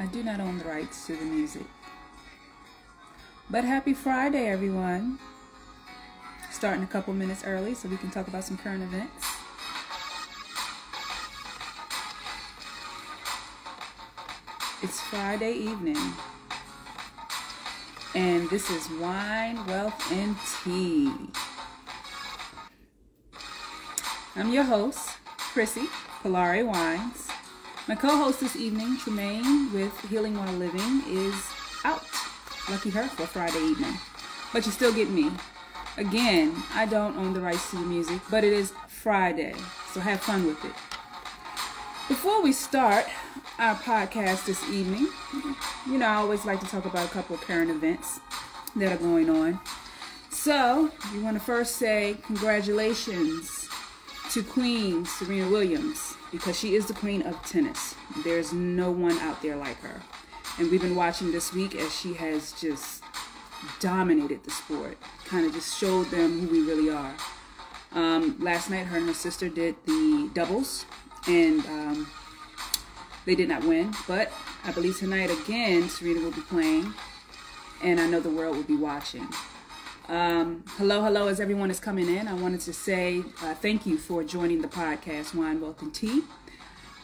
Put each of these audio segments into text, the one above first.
I do not own the rights to the music. But happy Friday, everyone. Starting a couple minutes early so we can talk about some current events. It's Friday evening, and this is Wine, Wealth, and Tea. I'm your host, Chrissy, Polari Wines. My co-host this evening, Tremaine with Healing While Living, is out. Lucky her for Friday evening. But you still get me. Again, I don't own the rights to the music, but it is Friday, so have fun with it. Before we start our podcast this evening, I always like to talk about a couple of current events that are going on. So, we want to first say congratulations to Queen Serena Williams, because she is the queen of tennis. There's no one out there like her. And we've been watching this week as she has just dominated the sport. Kind of just showed them who we really are. Last night, her and her sister did the doubles, and they did not win. But I believe tonight again, Serena will be playing, and I know the world will be watching. Hello, as everyone is coming in. I wanted to say thank you for joining the podcast, Wine, Wealth, and Tea.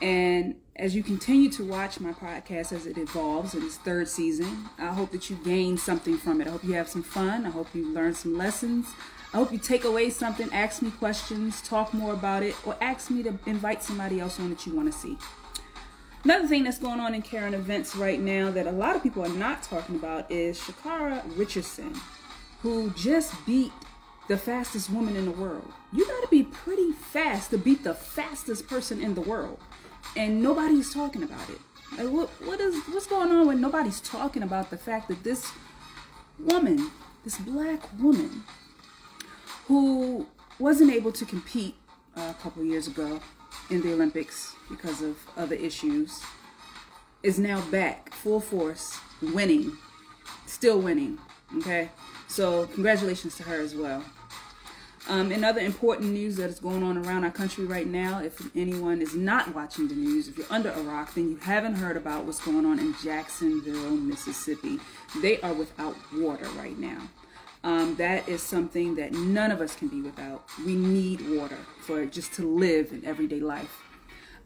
And as you continue to watch my podcast as it evolves in its third season, I hope that you gain something from it. I hope you have some fun. I hope you learn some lessons. I hope you take away something, ask me questions, talk more about it, or ask me to invite somebody else on that you want to see. Another thing that's going on in current events right now that a lot of people are not talking about is Sha'Carri Richardson, who just beat the fastest woman in the world. You got to be pretty fast to beat the fastest person in the world, and nobody's talking about it. Like, what's going on when nobody's talking about the fact that this woman, this black woman, who wasn't able to compete a couple years ago in the Olympics because of other issues, is now back full force, winning, still winning. Okay. So congratulations to her as well. In other important news that is going on around our country right now, if anyone is not watching the news, if you're under a rock, then you haven't heard about what's going on in Jacksonville, Mississippi. They are without water right now. That is something that none of us can be without. We need water for just to live in everyday life.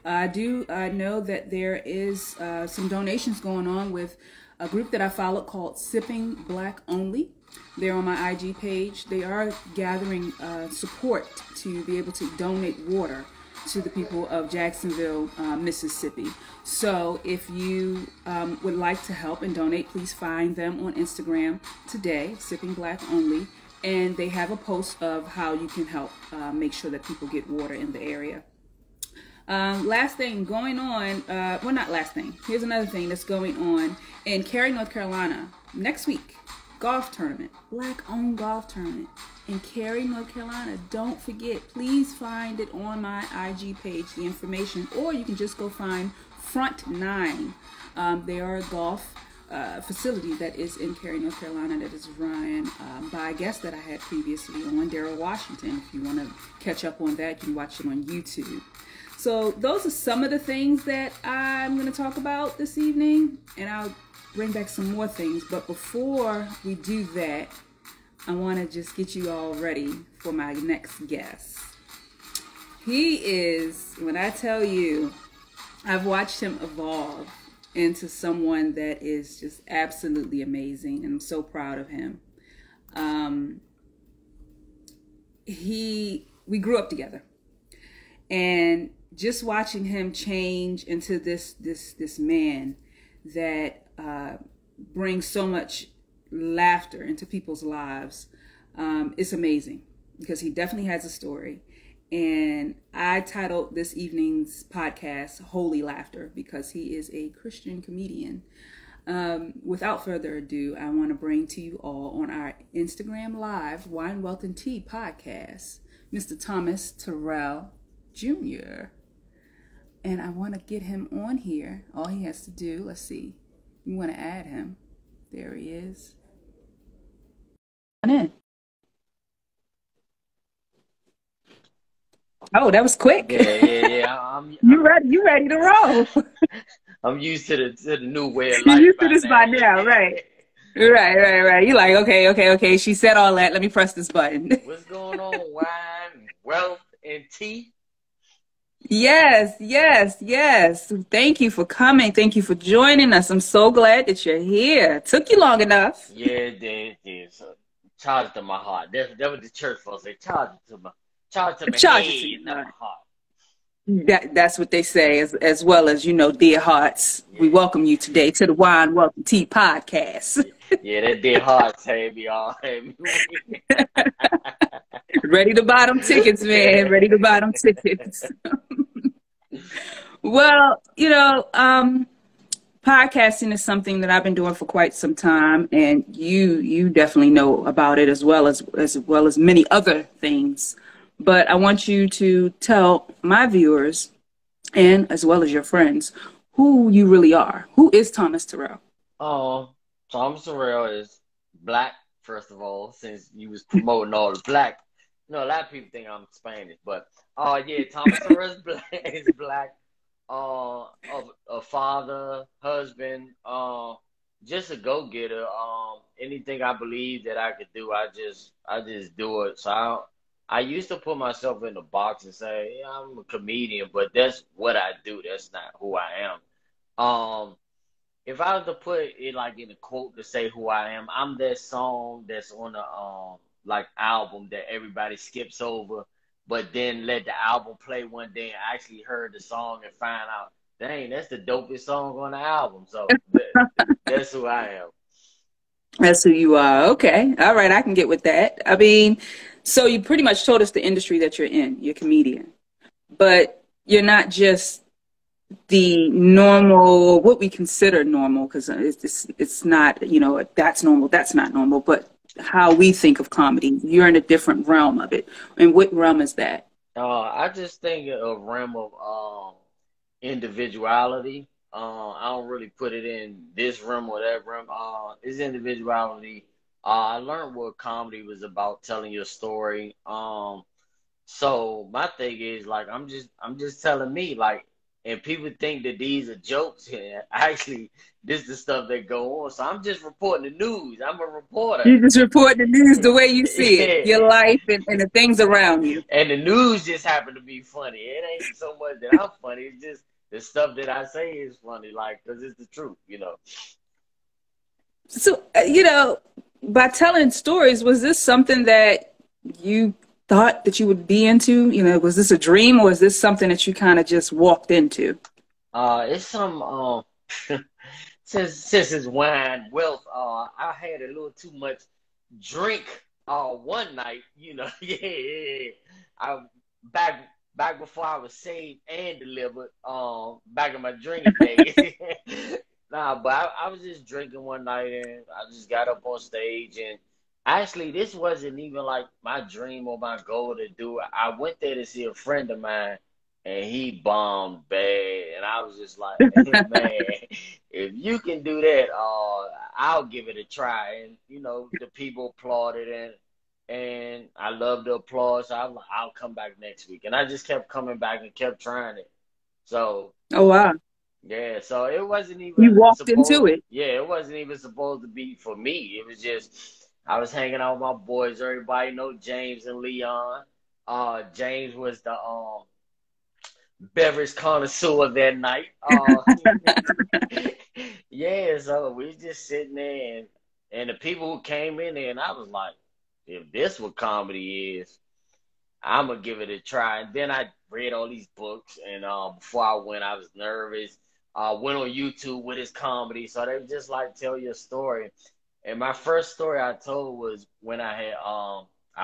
I do know that there is some donations going on with a group that I follow called Sipping Black Only. They're on my IG page. They are gathering support to be able to donate water to the people of Jacksonville, Mississippi. So if you would like to help and donate, please find them on Instagram today, Sipping Black Only. And they have a post of how you can help make sure that people get water in the area. Last thing going on, well, not last thing. Here's another thing that's going on in Cary, North Carolina. Next week, golf tournament, black-owned golf tournament in Cary, North Carolina. Don't forget, please find it on my IG page, the information, or you can just go find Front 9. They are a golf facility that is in Cary, North Carolina, that is run by a guest that I had previously on, Terrell Washington. If you want to catch up on that, you can watch it on YouTube. So those are some of the things that I'm going to talk about this evening, and I'll bring back some more things. But before we do that, I want to just get you all ready for my next guest. He is, when I tell you, I've watched him evolve into someone that is just absolutely amazing, and I'm so proud of him. We grew up together, and just watching him change into this man that brings so much laughter into people's lives, it's amazing, because he definitely has a story. And I titled this evening's podcast Holy Laughter, because he is a Christian comedian. Without further ado, I want to bring to you all on our Instagram Live Wine, Wealth, and Tea podcast, Mr. Thomas Terrell Jr. And I want to get him on here. All he has to do, let's see. You want to add him. There he is. On in. Oh, that was quick. Yeah. You ready to roll. I'm used to the new way of You're life used to by this by now. now, right? Right. You're like, okay. She said all that. Let me press this button. What's going on, wine, wealth, and tea? Yes. Thank you for coming. Thank you for joining us. I'm so glad that you're here. Took you long enough. Yeah, it is. Charge it to my heart. That what the church folks say. Charge it to my Charge it to head, you. not my heart. That's what they say, as well as, dear hearts. We Yeah, welcome you today to the Wine, Wealth, and Tea podcast. yeah, that dead hearts had me all had me weak. Ready to buy them tickets, man. Ready to buy them tickets. Well, podcasting is something that I've been doing for quite some time, and you definitely know about it as well as many other things. But I want you to tell my viewers, and as well as your friends, who you really are. Who is Thomas Terrell? Oh, Thomas Terrell is black, first of all, since you was promoting all the black. A lot of people think I'm Spanish, but yeah, Thomas Terrell is black. Is black. Of a father, husband, just a go getter. Anything I believe that I could do, I just do it. So I used to put myself in a box and say, yeah, I'm a comedian, but that's what I do. That's not who I am. If I was to put it like in a quote to say who I am, I'm that song that's on the like album that everybody skips over, but then let the album play one day and actually heard the song and find out, dang, that's the dopest song on the album. So that's who I am. That's who you are. Okay. All right. I can get with that. I mean, so you pretty much told us the industry that you're in. You're a comedian. But you're not just the normal, what we consider normal, because it's not, that's normal, that's not normal, but how we think of comedy. You're in a different realm of it. And what realm is that? I just think a realm of individuality. I don't really put it in this realm or that realm. It's individuality. I learned what comedy was about, telling your story. So my thing is like I'm just telling me like, and people think that these are jokes. Yeah, actually, this is the stuff that go on. So I'm just reporting the news. I'm a reporter. You just report the news the way you see it, Yeah. your life and the things around you. And the news just happen to be funny. It ain't so much that I'm funny. It's just the stuff that I say is funny, like, because it's the truth. So, by telling stories, was this something that you thought that you would be into? Was this a dream, or is this something that you kind of just walked into? It's some since it's wine wealth. I had a little too much drink one night. Yeah. I back before I was saved and delivered. Back in my drinking days. Nah, but I was just drinking one night and I just got up on stage and actually this wasn't even like my dream or my goal to do it. I went there to see a friend of mine and he bombed bad and I was just like, man, if you can do that, I'll give it a try. And the people applauded and I love the applause. So I'm like, I'll come back next week. And I just kept coming back and kept trying it. So Oh, wow. yeah, so it wasn't You even walked into supposed. it. Yeah, it wasn't even supposed to be for me. It was just I was hanging out with my boys. Everybody know James and Leon. James was the beverage connoisseur that night. Yeah, so we was just sitting there, and the people who came in there, and I was like, if this what comedy is, I'm gonna give it a try. And then I read all these books, and before I went, I was nervous. Went on YouTube with his comedy, so they just like tell your story. And my first story I told was when I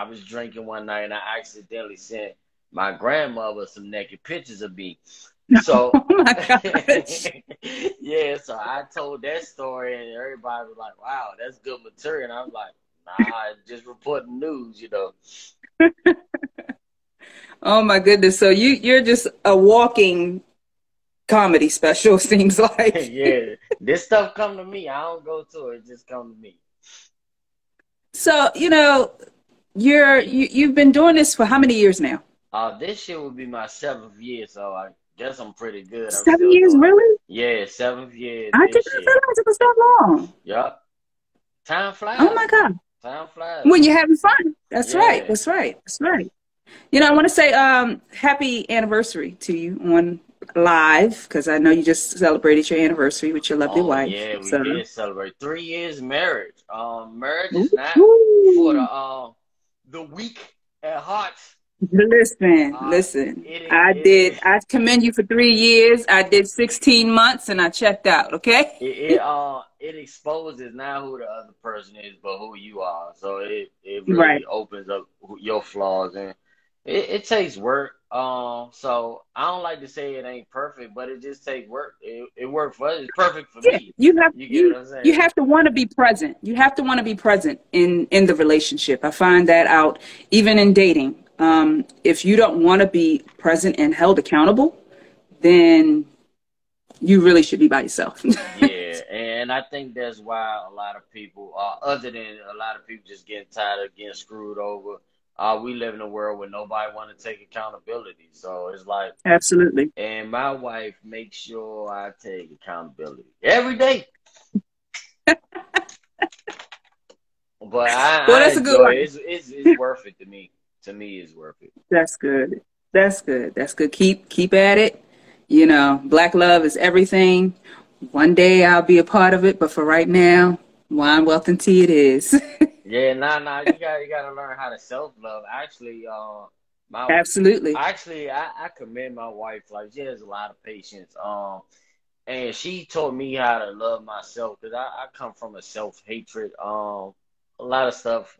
was drinking one night and I accidentally sent my grandmother some naked pictures of me. So Oh my gosh. yeah, so I told that story and everybody was like, "Wow, that's good material." And I was like, "Nah, just reporting news." Oh my goodness. So you're just a walking comedy special, seems like. Yeah, this stuff come to me. I don't go to it; it just come to me. So, you've been doing this for how many years now? This year will be my 7th year, so I guess I'm pretty good. I'm 7 still years, doing it. really? Yeah, seventh year I did this not year. realize it was that long. Yup. Time Oh flies. my God. Time flies. When you're having fun. That's right. Yeah. That's right. That's right. I want to say happy anniversary to you on live because I know you just celebrated your anniversary with your lovely Oh wife. yeah, we So, did celebrate 3 years marriage. Marriage is not for woo-hoo. the weak at heart. Listen, Uh, listen. it I did. it I commend you for 3 years. I did 16 months and I checked out. Okay. it exposes not who the other person is, but who you are. So it Right. really opens up your flaws, and it takes work. So I don't like to say it ain't perfect, but it just takes work. It worked for us. It's perfect for Yeah. me. You have You get you what I'm you saying? have to want to be present. You have to want to be present in the relationship. I find that out even in dating. If you don't want to be present and held accountable, then you really should be by yourself. Yeah, and I think that's why a lot of people, other than a lot of people just getting tired of getting screwed over, we live in a world where nobody want to take accountability. So it's like, Absolutely. and my wife makes sure I take accountability every day. But Well, I that's a good enjoy it. one. It's worth it to me. To me, it's worth it. That's good. That's good. That's good. Keep at it. Black love is everything. One day I'll be a part of it, but for right now, wine, wealth, and tea it is. Yeah, nah, you gotta learn how to self love. Actually, my Absolutely. I commend my wife. Like she has a lot of patience. And she taught me how to love myself because I come from a self hatred. A lot of stuff,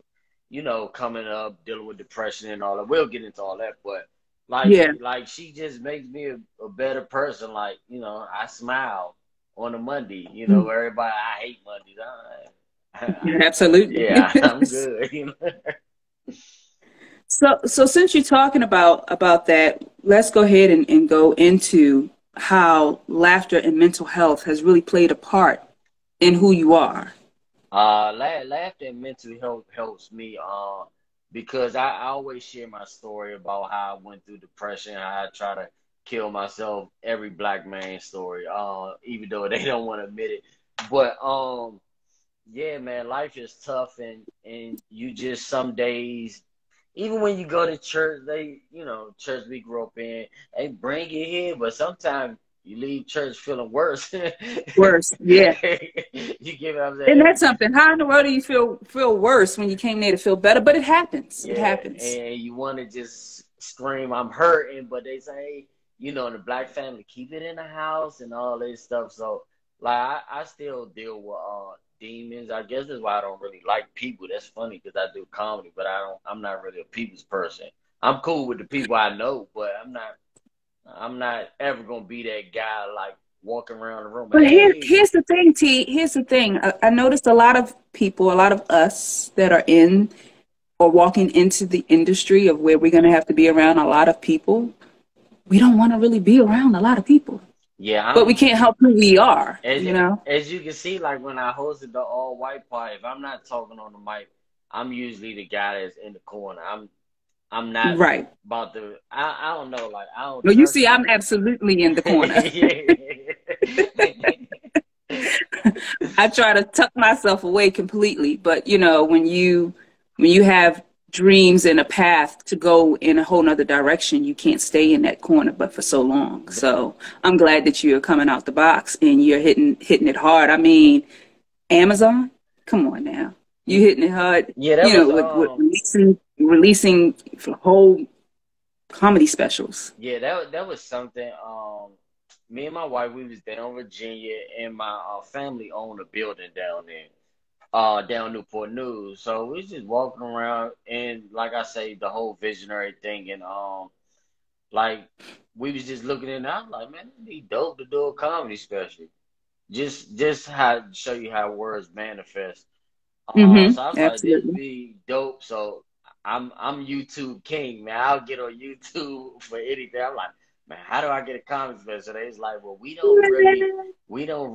coming up, dealing with depression and all that. We'll get into all that, but Yeah. like she just makes me a better person. Like I smile on a Monday. Everybody I hate Mondays. Absolutely. Yeah, I'm good. So since you're talking about that, let's go ahead and go into how laughter and mental health has really played a part in who you are. Laughter and mental health helps me. Because I always share my story about how I went through depression, how I try to kill myself. Every black man story. Even though they don't want to admit it, but yeah, man, life is tough, and you just some days. Even when you go to church, church we grew up in, they bring you here, but sometimes you leave church feeling worse. You Worse. Yeah. get what I'm And saying? that's something. How in the world do you feel worse when you came there to feel better? But it happens. It Yeah, happens. and you want to just scream, I'm hurting, but they say, in the black family, keep it in the house and all this stuff. So, like, I still deal with demons. I guess that's why I don't really like people. That's funny because I do comedy, but I'm not really a people's person. I'm cool with the people I know, but I'm not ever gonna be that guy like walking around the room. But Hey, here's the thing, T. Here's the thing. I noticed a lot of people, a lot of us that are in or walking into the industry of where we're going to have to be around a lot of people. We don't want to really be around a lot of people, yeah, but we can't help who we are, As you know? as you can see, like when I hosted the all white party, if I'm not talking on the mic, I'm usually the guy that's in the corner. I'm not Right. about to. I don't know. Like I don't Well, you turn see, I'm absolutely in the corner. yeah. I try to tuck myself away completely, but when you have dreams and a path to go in a whole nother direction, you can't stay in that corner but for so long. So I'm glad that you're coming out the box and you're hitting it hard. I mean, Amazon, come on now. You hitting it hard, Yeah, that was with releasing whole comedy specials. yeah, that was something. Me and my wife, we was down in Virginia, and my family owned a building down there, down Newport News. So we was just walking around, and like I say, the whole visionary thing, and like we was just looking in. I was like, man, it'd be dope to do a comedy special. Just how show you how words manifest. So I was like, this Absolutely. be dope. So I'm YouTube king, man. I'll get on YouTube for anything. I'm like, man, how do I get a comedy special? They was like, well, we don't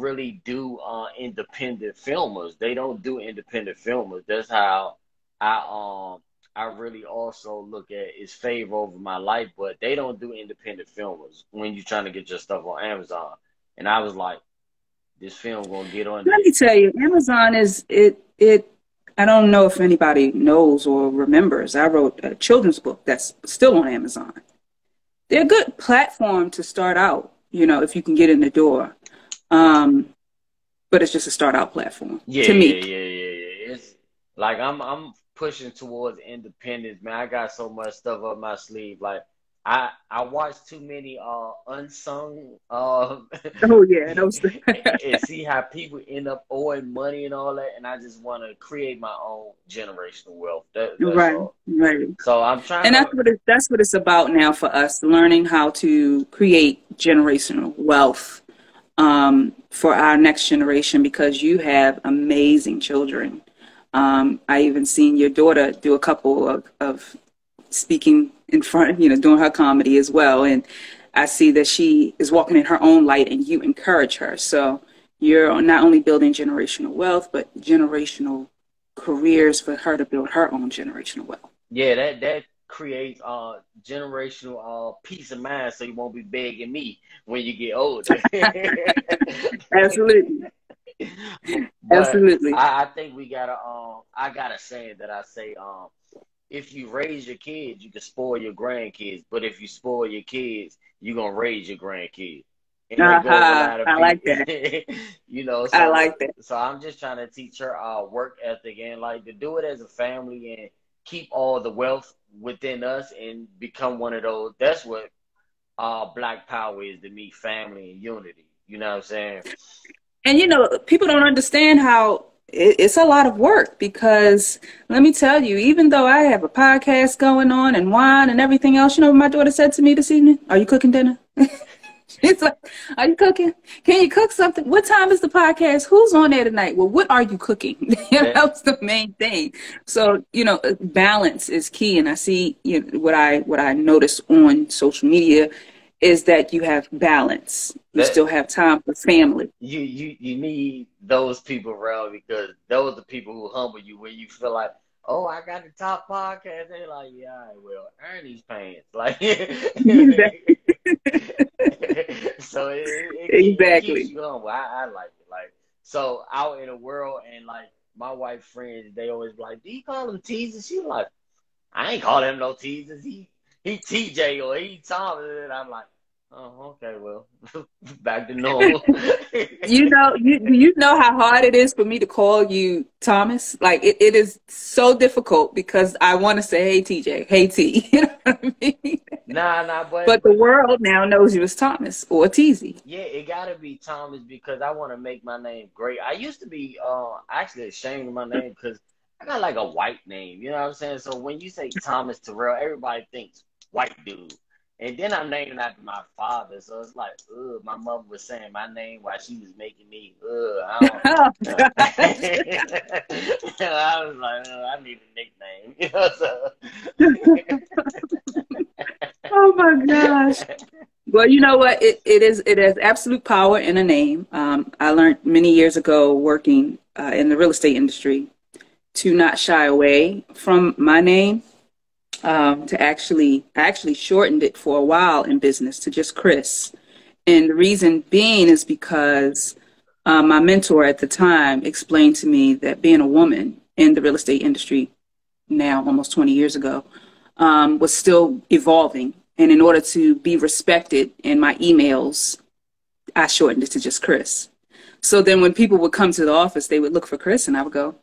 really do independent filmers. They don't do independent filmers. That's how I really also look at is favor over my life, but they don't do independent filmers when you're trying to get your stuff on Amazon. And I was like, this film gonna get on Let there. me tell you, Amazon is it. I don't know if anybody knows or remembers. I wrote a children's book that's still on Amazon. They're a good platform to start out, you know, if you can get in the door. Um, but it's just a start out platform Yeah, to me. yeah. It's like I'm pushing towards independence, man. I got so much stuff up my sleeve. Like I watch too many unsung Oh yeah, those. and see how people end up owing money and all that, and I just want to create my own generational wealth. That's Right, all. right. So I'm trying And to. that's what it's about now for us, learning how to create generational wealth for our next generation, because you have amazing children. I even seen your daughter do a couple of speaking in front, you know, doing her comedy as well. And I see that she is walking in her own light and you encourage her. So you're not only building generational wealth, but generational careers for her to build her own generational wealth. Yeah, that creates generational peace of mind, so you won't be begging me when you get older. Absolutely. But Absolutely. I think we gotta I got a saying that I say if you raise your kids, you can spoil your grandkids, but if you spoil your kids, you're gonna raise your grandkids. And that goes a lot of I like that. people, you know. I So, like that. so I'm just trying to teach her work ethic and like to do it as a family and keep all the wealth within us and become one of those. That's what Black Power is to me: family and unity. You know what I'm saying? And you know, people don't understand how it's a lot of work, because let me tell you, even though I have a podcast going on and wine and everything else, you know what my daughter said to me this evening? Are you cooking dinner? She's like, are you cooking? Can you cook something? What time is the podcast? Who's on there tonight? Well, what are you cooking? You know, that's the main thing. So, you know, balance is key. And I see, you know, what I notice on social media is that you have balance. You still have time for family. You need those people around, because those are the people who humble you when you feel like, oh, I got the top podcast. They're like, yeah, I will earn these pants. Like, so it keeps Exactly. you humble. I like it. Like, so out in the world, and like my wife friends, they always be like, do you call him Teezus? She like, I ain't call him no Teezus. He TJ or he Tom. And I'm like, oh, okay, well, back to normal. You know how hard it is for me to call you Thomas? Like it is so difficult, because I want to say, hey TJ, hey T. You know what I mean? Nah, But the world now knows you as Thomas or Teezy. yeah, it gotta be Thomas, because I want to make my name great. I used to be actually ashamed of my name because I got like a white name, you know what I'm saying? So when you say Thomas Terrell, everybody thinks white dude. And then I'm named after my father, so it's like, ugh, my mother was saying my name while she was making me, Oh, I gosh. was like, I need a nickname, you know, so. Oh my gosh. Well, you know what? It has absolute power in a name. I learned many years ago working in the real estate industry to not shy away from my name. I actually shortened it for a while in business to just Chris. And the reason being is because my mentor at the time explained to me that being a woman in the real estate industry now, almost 20 years ago, was still evolving. And in order to be respected in my emails, I shortened it to just Chris. So then when people would come to the office, they would look for Chris and I would go,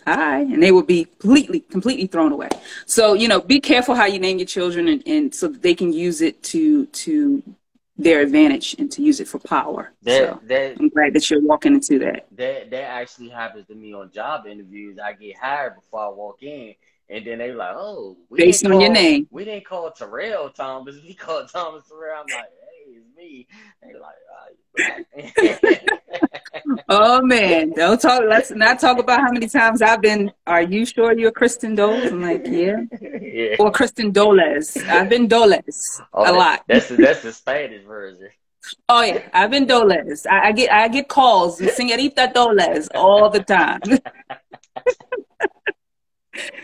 hi, and they would be completely thrown away. So, you know, be careful how you name your children, and so that they can use it to their advantage and to use it for power. So I'm glad that you're walking into that. That actually happens to me on job interviews. I get hired before I walk in, and then they like, oh, Based on your name. We didn't call Terrell Thomas. We called Thomas Terrell. I'm like, hey, it's me. They like, oh man, don't talk. Let's not talk about how many times I've been. Are you sure you're Kristen Doles? I'm like, yeah. Or Kristen Doles. I've been Doles a lot. That's the Spanish version. Oh yeah, I've been Doles. I get calls, Señorita Doles, all the time.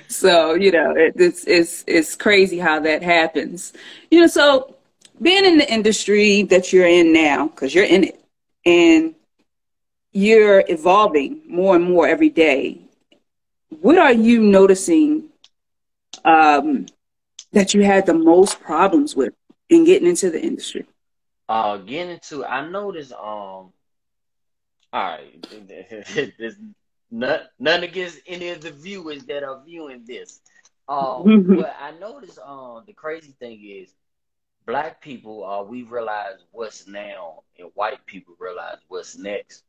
So you know, it's crazy how that happens. You know, so being in the industry that you're in now, because you're in it, and you're evolving more and more every day. What are you noticing that you had the most problems with in getting into the industry? Getting into, I noticed, all right, there's none against any of the viewers that are viewing this. But I noticed, the crazy thing is, black people, we realize what's now, and white people realize what's next.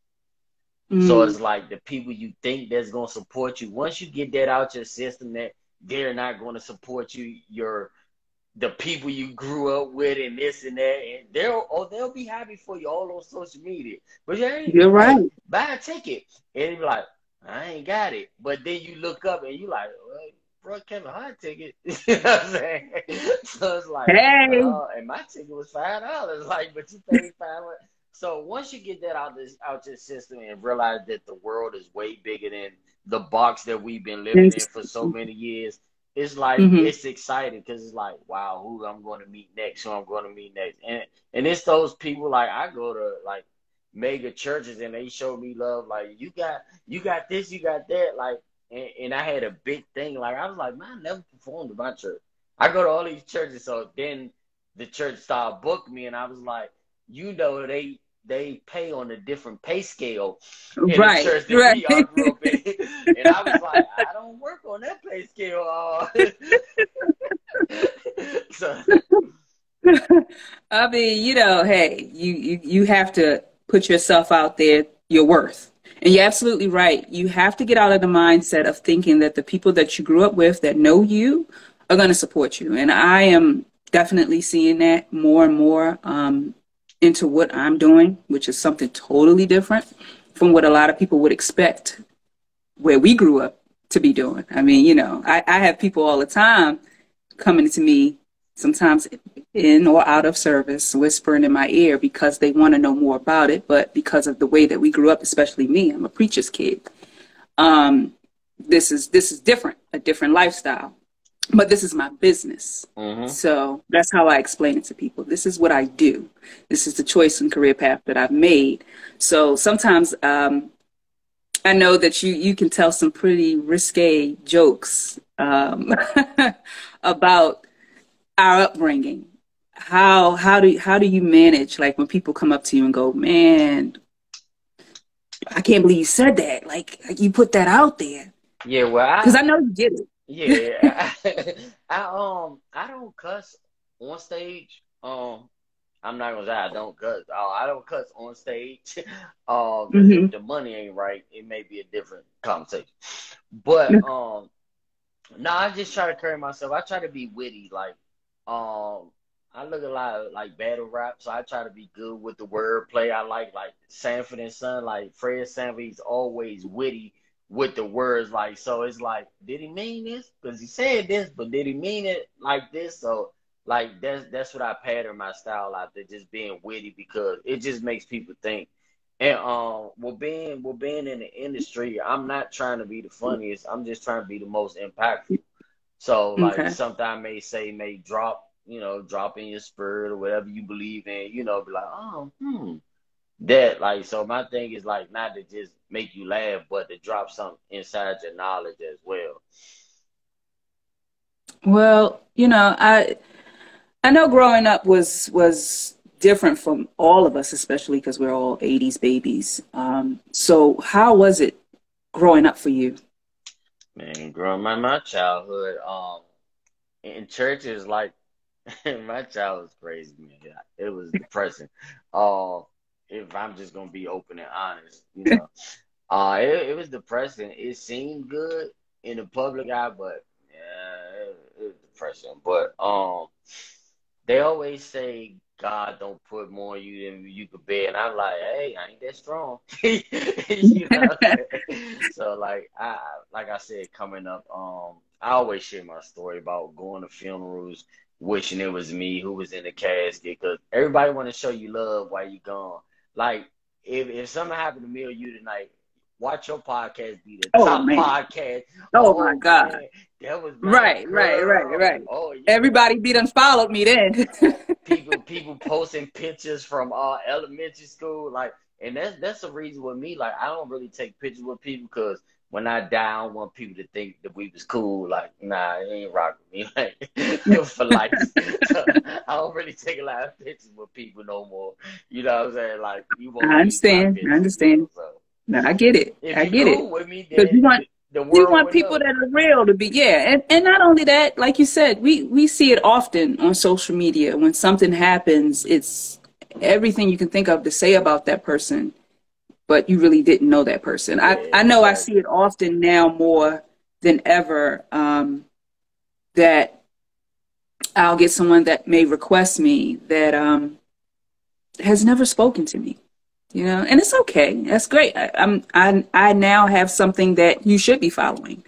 So it's like the people you think that's gonna support you, once you get that out your system that they're not gonna support you, the people you grew up with and this and that, and they'll be happy for you all on social media. But You're right. hey, buy a ticket. And you be like, I ain't got it. But then you look up and you like, well, bro, Kevin Hart ticket. You know what I'm saying? So it's like, Hey. and my ticket was $5. Like, but you paid $5. So once you get that out your system and realize that the world is way bigger than the box that we've been living in for so many years, it's like it's exciting because it's like, wow, who I'm going to meet next, who I'm going to meet next, and it's those people, like I go to like mega churches and they show me love, like you got this, you got that, like, and I had a big thing, like I was like, man, I never performed at my church. I go to all these churches, so then the church started booking me, and I was like, they pay on a different pay scale in the church that we all grew up in. And I was like, I don't work on that pay scale. So. I mean, hey, you have to put yourself out there, your worth. And you're absolutely right. You have to get out of the mindset of thinking that the people that you grew up with that know you are going to support you. And I am definitely seeing that more and more into what I'm doing, which is something totally different from what a lot of people would expect where we grew up to be doing. I mean, I have people all the time coming to me, sometimes in or out of service, whispering in my ear because they want to know more about it. But because of the way that we grew up, especially me, I'm a preacher's kid. This is different, a different lifestyle. But this is my business. So that's how I explain it to people. This is what I do. This is the choice and career path that I've made. So sometimes I know that you can tell some pretty risque jokes about our upbringing. How do you manage, like, when people come up to you and go, man, I can't believe you said that. Like you put that out there. Yeah, well, because I know you get it. Yeah, I don't cuss on stage. I'm not gonna say I don't cuss. I don't cuss on stage. If the money ain't right, it may be a different conversation. But no, I just try to carry myself. I try to be witty. Like, I look a lot of like battle rap, so I try to be good with the wordplay. I like Sanford and Son, like Fred Sanford. He's always witty with the words, like, so it's like, did he mean this? Because he said this, but did he mean it like this? So like that's what I pattern my style after, just being witty, because it just makes people think. And well being in the industry, I'm not trying to be the funniest. I'm just trying to be the most impactful. So like something I may say may drop in your spirit or whatever you believe in, be like, that, like, so my thing is like not to just make you laugh, but to drop something inside your knowledge as well. Well, I know growing up was different from all of us, especially because we're all 80s babies. So how was it growing up for you? Man, growing up my childhood, in churches, like, my child was crazy, man. It was depressing. If I'm just gonna be open and honest, it was depressing. It seemed good in the public eye, but yeah, it was depressing. But they always say God don't put more on you than you could bear, and I'm like, hey, I ain't that strong, So like I said, coming up, I always share my story about going to funerals, wishing it was me who was in the casket, because everybody want to show you love while you gone. Like, if something happened to me or you tonight, watch your podcast be the top podcast. Oh my God. Man, that was right. Oh, yeah. Everybody be done followed me then. people posting pictures from elementary school. Like, And that's the reason with me. Like, I don't really take pictures with people because when I die, I don't want people to think that we was cool. Like, nah, it ain't rock with me. Like, for life. So I don't really take a lot of pictures with people no more. You know what I'm saying? Like, you won't I use my understand. I pictures, you know. understand. So No, I get it. if I you get it. cool with me, Because then the you world want would people know. that are real to be, yeah. And not only that, like you said, we see it often on social media. When something happens, it's everything you can think of to say about that person, but you really didn't know that person. Yeah, I know I see exactly. it often now more than ever, that I'll get someone that may request me that has never spoken to me, you know, and it's okay. That's great. I now have something that you should be following.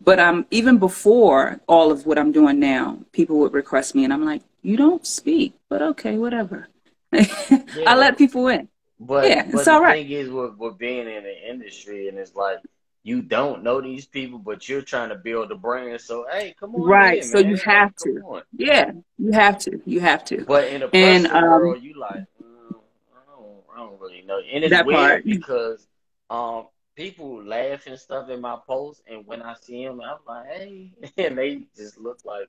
But even before all of what I'm doing now, people would request me, and I'm like, you don't speak, but okay, whatever. I Yeah, let people in. Yeah, it's but the all right. thing is, with being in the industry, and it's like you don't know these people, but you're trying to build a brand. So hey, come on Right. in, So you man. Like, have come to. on. Yeah, you have to. You have to. But in the And personal world, you like, I don't really know. And it's that part. weird because um, people laugh and stuff in my posts, and when I see them, I'm like, hey, and they just look like.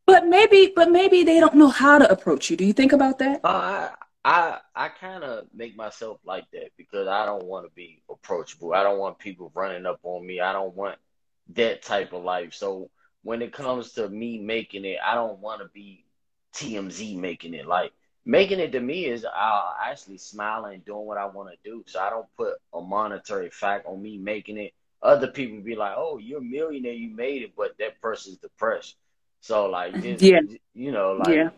But maybe they don't know how to approach you. Do you think about that? I kind of make myself like that because I don't want to be approachable. I don't want people running up on me. I don't want that type of life. So when it comes to me making it, I don't want to be TMZ making it. Like making it to me is actually smiling, doing what I want to do. So I don't put a monetary fact on me making it. Other people be like, "Oh, you're a millionaire, you made it," but that person's depressed. So like just Yeah. like Yeah.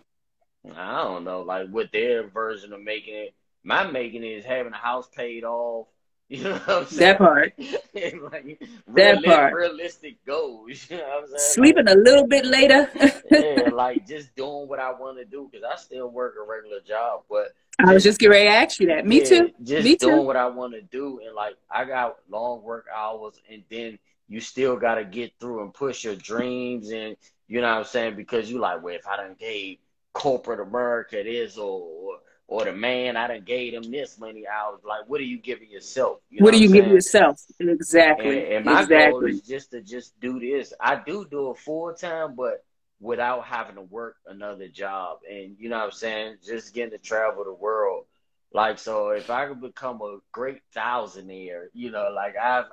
I don't know, like what their version of making it. My making it is having a house paid off. You know what I'm saying? That part. And like That part. realistic goals. You know what I'm saying? Like Sleeping a little bit later. yeah, like just doing what I want to do because I still work a regular job, but I was just just getting ready to ask you that. Me yeah, too. Me just too. doing what I want to do, and like I got long work hours, and then you still got to get through and push your dreams, and you know what I'm saying? Because you like, well, if I done gave corporate America this, or the man I done gave them this many hours, like what are you giving yourself? You know What what do I'm you give saying? yourself? And Exactly. my goal Exactly. is just to just do this. I do it full time, but without having to work another job. And you know what I'm saying? Just getting to travel the world. Like so, if I could become a great thousandaire, like I've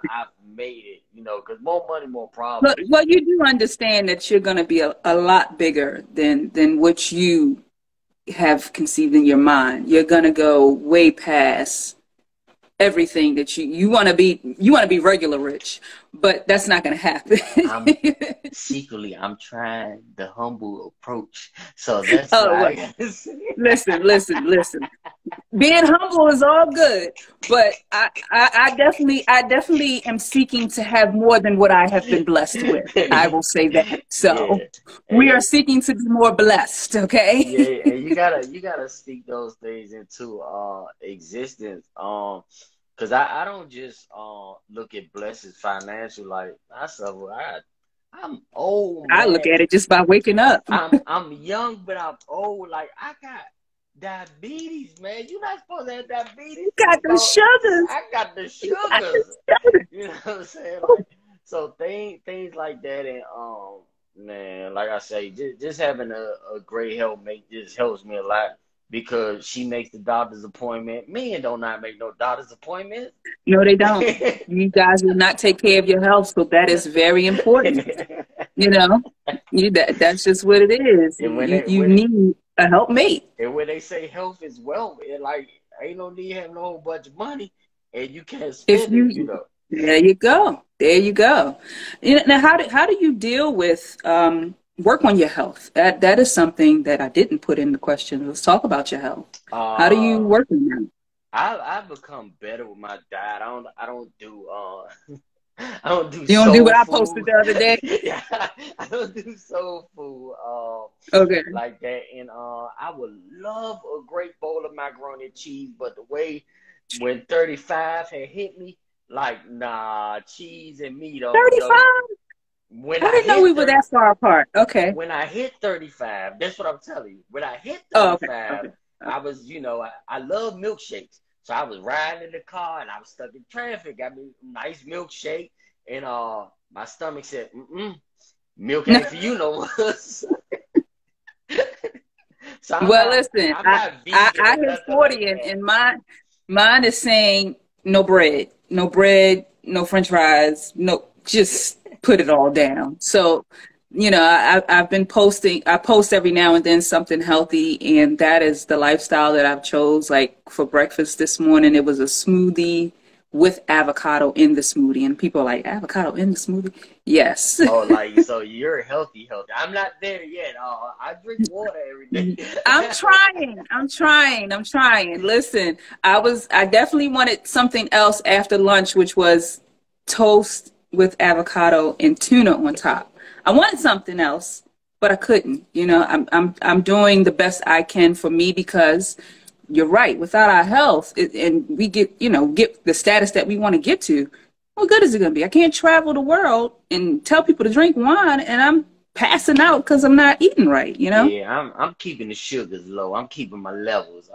made it, because more money, more But problems. well, you do understand that you're going to be a lot bigger than what you have conceived in your mind. You're going to go way past everything that you want to be regular rich, but that's not going to happen. I'm secretly I'm trying the humble approach, so that's Oh, why well, I gotta say. listen. Being humble is all good, but I definitely am seeking to have more than what I have been blessed with. I will say that. So Yeah, we are and seeking to be more blessed. Okay. yeah, and you gotta speak those things into existence. Cause I don't just look at blessings financial like I suffer. I'm old, I look man. at it just by waking up. I'm young, but I'm old. Like I got diabetes, man. You're not supposed to have diabetes. You got the So sugars. I got the You got the sugars. sugars. You know what I'm saying? Like so things like that, and man, like I say, just having a great helpmate just helps me a lot because she makes the doctor's appointment. Men don't not make no doctor's appointments. No, they don't. You guys will not take care of your health, so that is very important. You know, that's just what it is. And You need a helpmate. when they say health is wealth, it like ain't no need having a whole bunch of money and you can't If spend it, you, there you go. There you go. Now, how do you deal with work on your health? That is something that I didn't put in the question. Let's talk about your health. How do you Uh, work on that? I've become better with my diet. I don't do I don't do You don't do soul what I posted food. the other day. Yeah, I don't do soul food Okay. like that. And I would love a great bowl of macaroni and cheese, but the way when 35 had hit me, like nah, cheese and meat don't go. 35? When I I didn't know we hit were 30, that far apart. Okay. when I hit 35, that's what I'm telling you. When I hit Oh, okay. 35, Okay. I was, I love milkshakes. So I was riding in the car and I was stuck in traffic. Got me a nice milkshake, and my stomach said, milk ain't for you no more. So Well, listen, I'm not I vegan or hit nothing 40 like that. and mine is saying no bread, no bread, no French fries, no, just put it all down. So, you know, I've been posting, I post every now and then something healthy, and that is the lifestyle that I've chose. Like for breakfast this morning, it was a smoothie with avocado in the smoothie, and people are like, avocado in the smoothie? Yes. Oh, like, so you're healthy, healthy. I'm not there yet. I drink water every day. I'm trying. I'm trying. Listen, I definitely wanted something else after lunch, which was toast with avocado and tuna on top. I wanted something else, but I couldn't. You know, I'm doing the best I can for me, because you're right. Without our health, and we get the status that we want to get to, what good is it going to be? I can't travel the world and tell people to drink wine, and I'm passing out because I'm not eating right, you know? Yeah, I'm keeping the sugars low. I'm keeping my levels.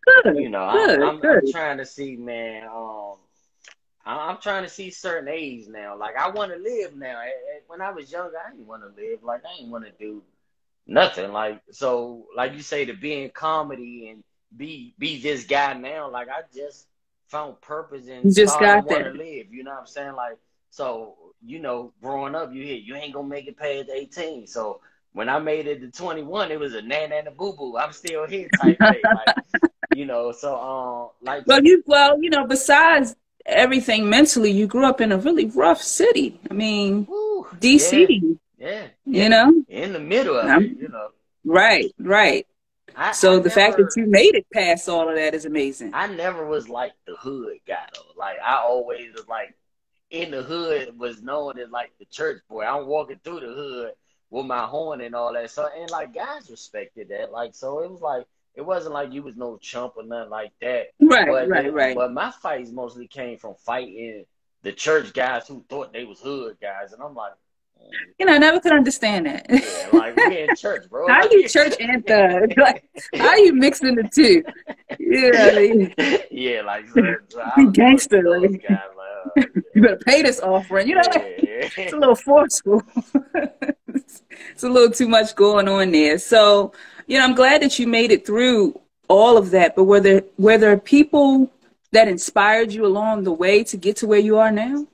Good, I'm good. trying to see, man. I'm trying to see certain age now. Like, I want to live now. When I was younger, I didn't want to live. Like, I didn't want to do nothing. Like, so, like you say, to be in comedy and be this guy now. Like, I just found purpose in You just starting to got want that. to live. You know what I'm saying? Like, so, growing up, you ain't gonna make it past 18. So when I made it to 21, it was a nan and a boo boo. I'm still here type thing. Like, so like to Besides everything mentally, you grew up in a really rough city. I mean, woo, yeah, DC, yeah, you know? in the middle of Um, it. right, right. I So the fact that never you made it past all of that is amazing. I never was like the hood guy though. Like, I always was like in the hood, was known as like the church boy. I'm walking through the hood with my horn and all that. So, and like, guys respected that. Like, so it was like, it wasn't like you was no chump or nothing like that. Right, right, right. But my fights mostly came from fighting the church guys who thought they was hood guys, and I'm like, I never could understand that. yeah, like, we're in church, bro. How you church and thug? Like, how you mixing the two? Yeah, Yeah, like, so I was one of gangster. those Like, guys. Like, you better pay this offering. You know, like, yeah, it's yeah. a little forceful. It's a little too much going on there. So, I'm glad that you made it through all of that. But were there people that inspired you along the way to get to where you are now?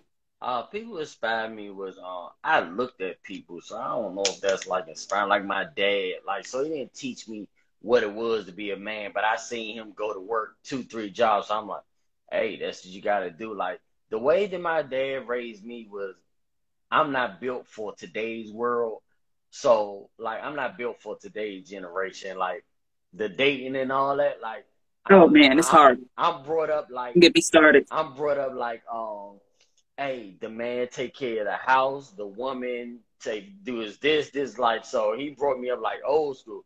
People inspired me was I looked at people, so I don't know if that's like inspiring. Like my dad, like, so he didn't teach me what it was to be a man, but I seen him go to work 2, 3 jobs. So I'm like, hey, that's what you gotta do. Like, the way that my dad raised me was, I'm not built for today's world. So, like, I'm not built for today's generation. Like, the dating and all that. Like, Oh man, it's hard. I'm brought up like Get me started. I'm brought up like hey, the man take care of the house, the woman do this, like, so he brought me up like old school.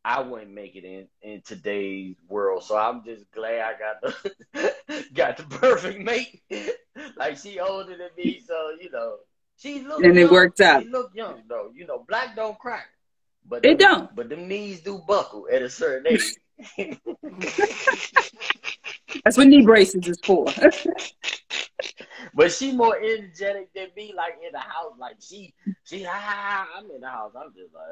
I wouldn't make it in today's world, so I'm just glad I got got the perfect mate. Like, she older than me, so she look And it young. worked out. She look young though. Black don't crack, but It don't. them knees do buckle at a certain age. That's what knee braces is for. But she more energetic than me, like in the house. Like, I'm in the house. I'm just like,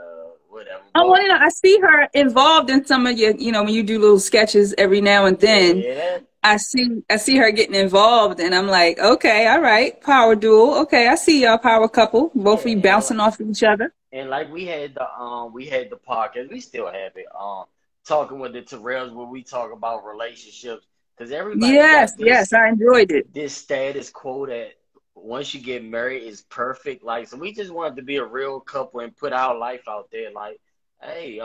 whatever. Oh, well, I see her involved in some of your, when you do little sketches every now and then. Yeah. I see her getting involved, and I'm like, okay, all right, power duel. Okay, I see y'all power couple. Both of you bouncing off each other. And like, we had the podcast. We still have it. Talking with the Terrells, where we talk about relationships, because everybody Yes, got this, I enjoyed it. this status quo that once you get married is perfect. Like, so we just wanted to be a real couple and put our life out there. Like, hey,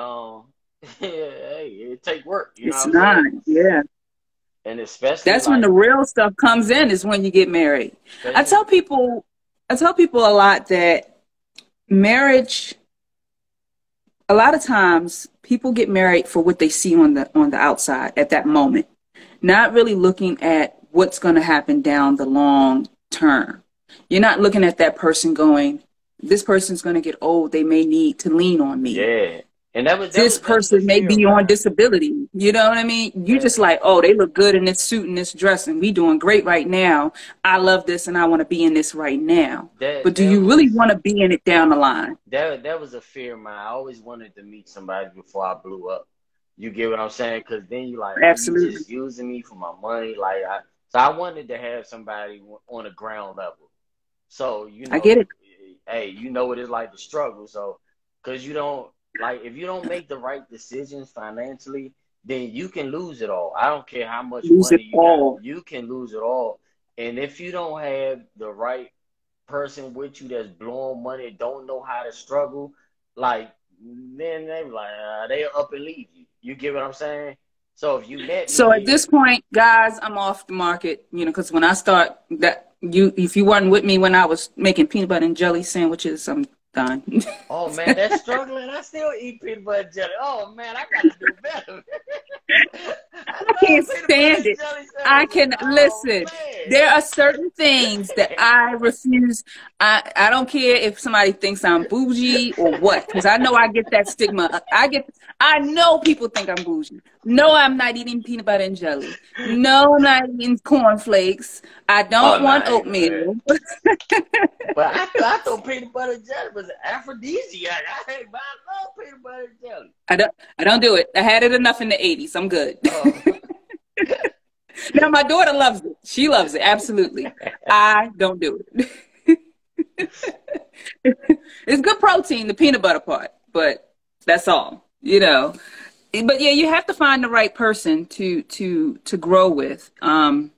hey, it take work. You It's know what I'm not, saying? yeah. And especially, That's when the real stuff comes in, is when you get married. I tell people a lot that marriage, a lot of times people get married for what they see on the outside at that moment, not really looking at what's going to happen down the long term. You're not looking at that person going, this person's going to get old, they may need to lean on me. Yeah. And this that was a person may fear of be on mine. disability. You know what I mean? You Yeah, just like, oh, they look good in this suit and this dress, and we doing great right now. I love this, and I want to be in this right now. But do that you really was want to be in it down the line? that was a fear of mine. I always wanted to meet somebody before I blew up. You get what I'm saying? Because then you like, are you Absolutely, just using me for my money? So I wanted to have somebody on the ground level. So I get it. hey, you know what it's like to struggle. So because you don't like if you don't make the right decisions financially, then you can lose it all. I don't care how much Lose money it you got, all. you can lose it all. And if you don't have the right person with you that's blowing money, don't know how to struggle, like then they like they up and leave you. You get what I'm saying? So if you met me, So at yeah. this point, guys, I'm off the market. You know, because when I start that, if you weren't with me when I was making peanut butter and jelly sandwiches, I'm done. Oh man, that's struggling. I still eat peanut butter and jelly. Oh man, I gotta do better. I I love can't peanut butter stand and it. jelly I sandwiches. can Oh listen. man. There are certain things that I refuse. I don't care if somebody thinks I'm bougie or what, because I know I get that stigma. I know people think I'm bougie. No, I'm not eating peanut butter and jelly. No, I'm not eating cornflakes. I Oh don't no, want I ain't know that. oatmeal. But I thought peanut butter and jelly was an aphrodisiac. But I love peanut butter and jelly. I don't do it. I had it enough in the 80s. I'm good. Oh. Now my daughter loves it. She loves it. Absolutely. I don't do it. It's good protein, the peanut butter part, but that's all, you know. But yeah, you have to find the right person to grow with when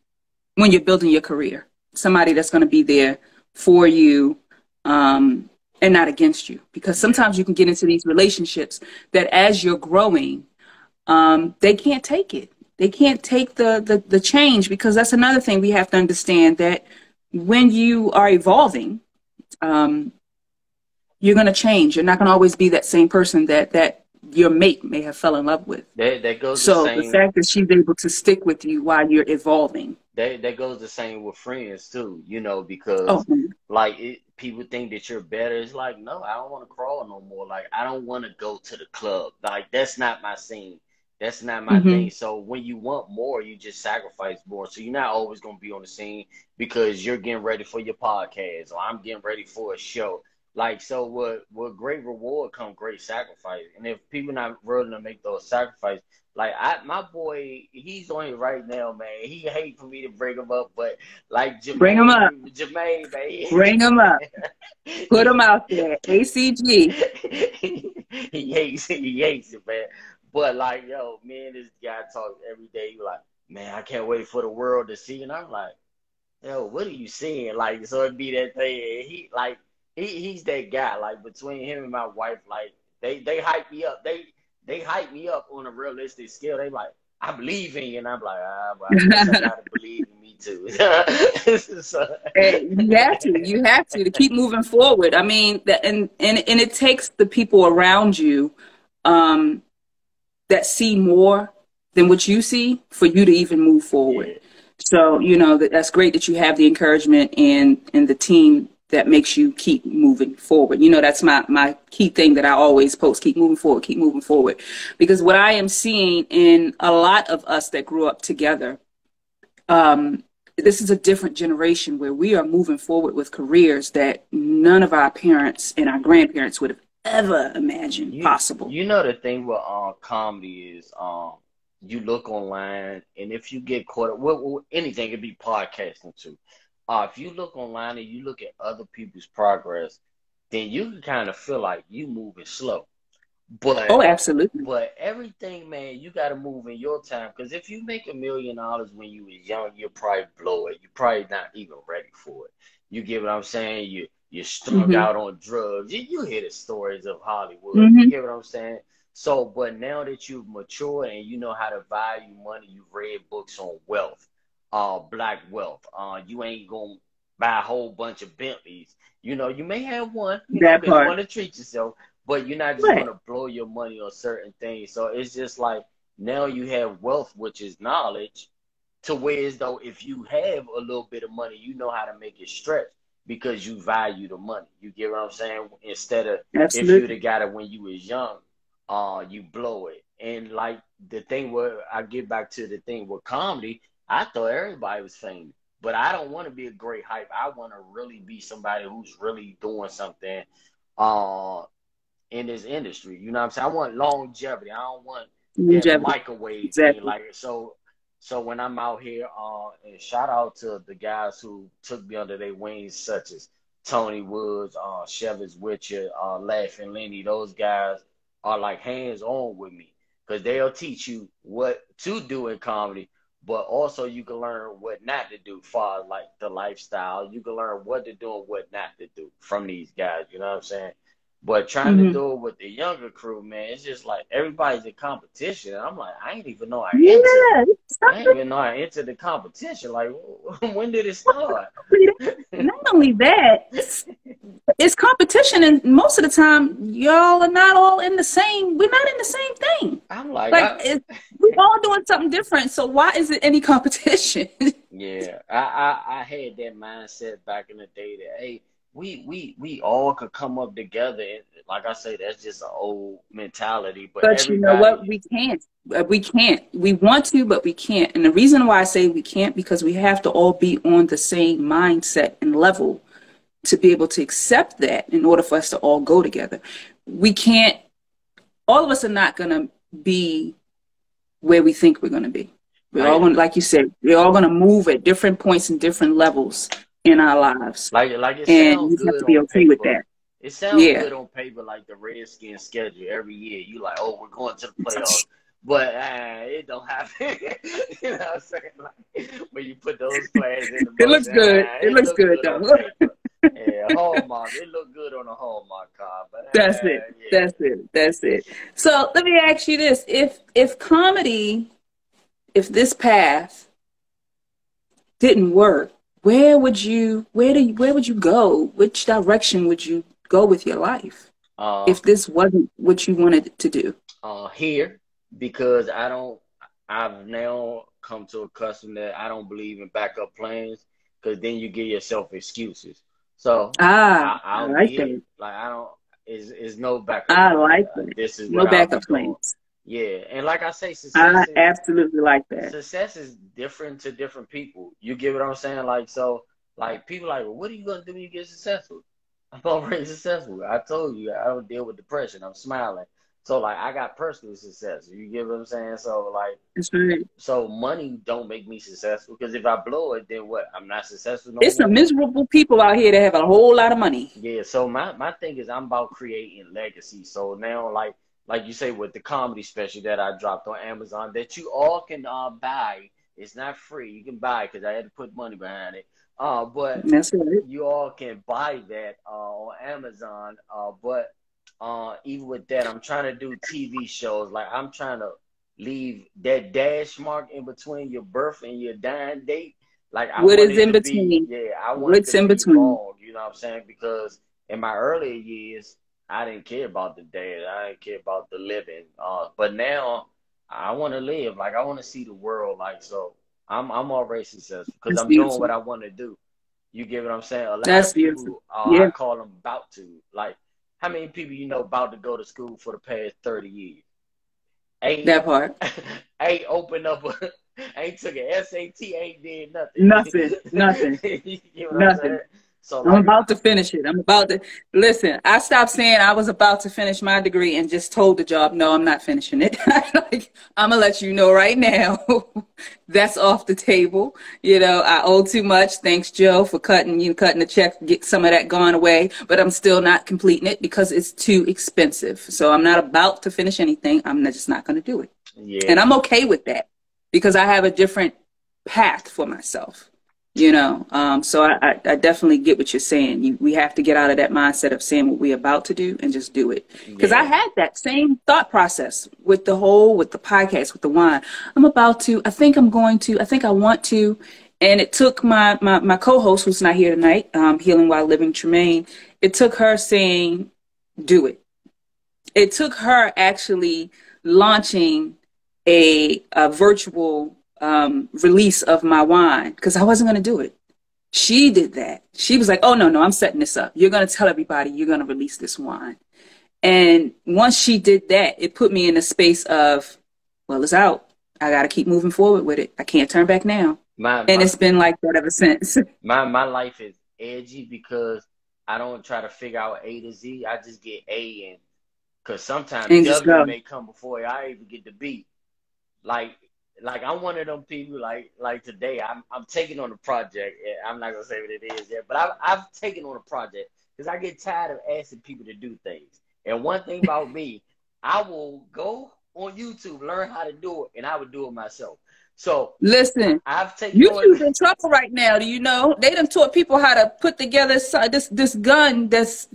you're building your career. Somebody that's going to be there for you and not against you. Because Yeah. sometimes you can get into these relationships that as you're growing, they can't take it. They can't take the change, because that's another thing we have to understand, that when you are evolving, um, you're going to change. You're not going to always be that same person that your mate may have fell in love with. That goes the So the same. fact that she's able to stick with you while you're evolving. That goes the same with friends too, Oh, because like people think that you're better. It's like, no, I don't want to crawl no more. Like I don't want to go to the club. Like that's not my scene. That's not my mm-hmm. thing. So when you want more, you just sacrifice more. So you're not always gonna be on the scene because you're getting ready for your podcast or I'm getting ready for a show. Like so, what great reward come great sacrifice. And if people not willing to make those sacrifices. Like my boy, he's on it right now, man. He hate for me to bring him up, but like Bring them up. Jermaine, man, Bring them up. Put them he, out there. ACG. he hates it, man. But like, yo, me and this guy talk every day. He like, man, I can't wait for the world to see. And I'm like, yo, what are you seeing? Like, so it'd be that thing. And he's that guy. Like between him and my wife, like they hype me up. They hype me up on a realistic scale. They like, I believe in you, and I'm like, well, I guess I gotta believe in me too. So, You have to. You have to keep moving forward. I mean, and it takes the people around you that see more than what you see for you to even move forward. yeah, So, you know, that's great that you have the encouragement and the team that makes you keep moving forward. You know, that's my key thing that I always post: keep moving forward, keep moving forward. Because what I am seeing in a lot of us that grew up together, this is a different generation where we are moving forward with careers that none of our parents and our grandparents would have ever imagined possible. you know the thing with comedy is you look online and if you get caught up with anything, it could be podcasting too. If you look online and you look at other people's progress, then you can kind of feel like you moving slow. Oh, But absolutely. everything, man, you got to move in your time. Because if you make $1 million when you was young, you'll probably blow it. You're probably not even ready for it. You get what I'm saying? You're strung Hmm. out on drugs. You hear the stories of Hollywood. You Hmm. get what I'm saying? So, but now that you've matured and you know how to value money, you've read books on wealth, black wealth. You ain't gonna buy a whole bunch of Bentleys. You may have one, That because you part. want to treat yourself, but you're not just Right. gonna blow your money on certain things. So it's just like now you have wealth, which is knowledge, to where as though if you have a little bit of money, you know how to make it stretch because you value the money. You get what I'm saying? Instead of if you'd Absolutely. have got it when you was young. you blow it. And like the thing where I get back to the thing with comedy, I thought everybody was famous. But I don't want to be a great hype. I want to really be somebody who's really doing something uh in this industry. You know what I'm saying? I want longevity. I don't want that longevity. microwave thing. Exactly. Like so when I'm out here, and shout out to the guys who took me under their wings, such as Tony Woods, Chevys Witcher, Laughing Lenny. Those guys are like hands on with me because they'll teach you what to do in comedy, but also you can learn what not to do, far as like the lifestyle. You can learn what to do and what not to do from these guys. You know what I'm saying? But trying to Hmm. do it with the younger crew, man, it's just like everybody's in competition. And I'm like, I ain't even know I entered. Yeah. I ain't even know I entered the competition. Like, when did it start? Not only that, it's competition, and most of the time, y'all are not all in the same. We're not in the same thing. I'm like, Like we're all doing something different. So why is it any competition? yeah, I had that mindset back in the day that hey, we all could come up together. And like I say, that's just an old mentality. But But you know what? everybody, We can't. We can't. We want to, but we can't. And the reason why I say we can't, because we have to all be on the same mindset and level to be able to accept that in order for us to all go together. We can't, all of us are not going to be where we think we're going to be. We're all like going to, like you said, we're all going to move at different points and different levels in our lives. like it And sounds you have good to be on okay with paper. that. It sounds Yeah. good on paper, like the Redskins schedule every year. You like, oh, we're going to the playoffs, but it don't happen. You know what I'm saying? Like when you put those plans in the It looks motion, good. It it looks look good, good on though. paper. Yeah, Hallmark. It look good on a Hallmark card, but That's it. yeah. That's it. That's it. So let me ask you this. If comedy, if this path didn't work, where would you go? Which direction would you go with your life Uh, if this wasn't what you wanted to do? here because I've now come to a custom that I don't believe in backup plans because then you give yourself excuses. So Ah, I I'll be like here. that. Like I don't is no backup I plan. like that. This is No what I'll be backup doing. plans. Yeah, and like I say, I absolutely like that. success is different to different people. You get what I'm saying? Like so, like people like, well, what are you gonna do when you get successful? I'm already successful. I told you I don't deal with depression. I'm smiling. So like I got personal success. You get what I'm saying? So like That's right. so money don't make me successful because if I blow it, then what? I'm not successful no There's some more. miserable people out here that have a whole lot of money. Yeah, so my thing is I'm about creating legacy. So now like you say with the comedy special that I dropped on Amazon that you all can buy. It's not free. You can buy because I had to put money behind it. But That's right. you all can buy that on Amazon. But even with that, I'm trying to do TV shows. Like I'm trying to leave that dash mark in between your birth and your dying date. Like I What want is it in to be, between? yeah, I want it What's to in be between? long. You know what I'm saying? Because in my earlier years, I didn't care about the dead. I didn't care about the living. But now I want to live. Like I want to see the world. Like so, I'm already successful because That's I'm doing beautiful. what I want to do. You get what I'm saying? A lot That's of beautiful. people, I Yeah, call them about to. Like, how many people you know about to go to school for the past 30 years? Ain't that part. ain't opened up ain't took an SAT, ain't did nothing. Nothing. Nothing. You know what I'm saying? Nothing. So I'm like about to finish it. I'm about to listen. I stopped saying I was about to finish my degree and just told the job, no, I'm not finishing it. Like, I'm gonna let you know right now, that's off the table. You know, I owe too much. Thanks, Joe, for cutting the check, get some of that gone away. But I'm still not completing it because it's too expensive. So I'm not about to finish anything. I'm just not gonna do it, and yeah, I'm okay with that because I have a different path for myself. You know, so I definitely get what you're saying. We have to get out of that mindset of saying what we're about to do and just do it. Because I yeah. had that same thought process with the podcast, with the wine. I'm about to, I think I'm going to, I think I want to. And it took my co-host, who's not here tonight, Healing While Living, Tremaine, it took her saying, do it. It took her actually launching a virtual release of my wine because I wasn't going to do it. She did that. She was like, oh, no, I'm setting this up. You're going to tell everybody you're going to release this wine. And once she did that, it put me in a space of, well, it's out. I got to keep moving forward with it. I can't turn back now. My And my it's been like that ever since. my life is edgy because I don't try to figure out A to Z. I just get A and because sometimes And just W go. may come before I even get the B. Like I'm one of them people like today I'm taking on a project. I'm not gonna say what it is yet, but I've taken on a project because I get tired of asking people to do things. And one thing about me, I will go on YouTube, learn how to do it, and I would do it myself. So Listen, I've taken on. YouTube's in trouble right now. Do you know? They done taught people how to put together this gun that's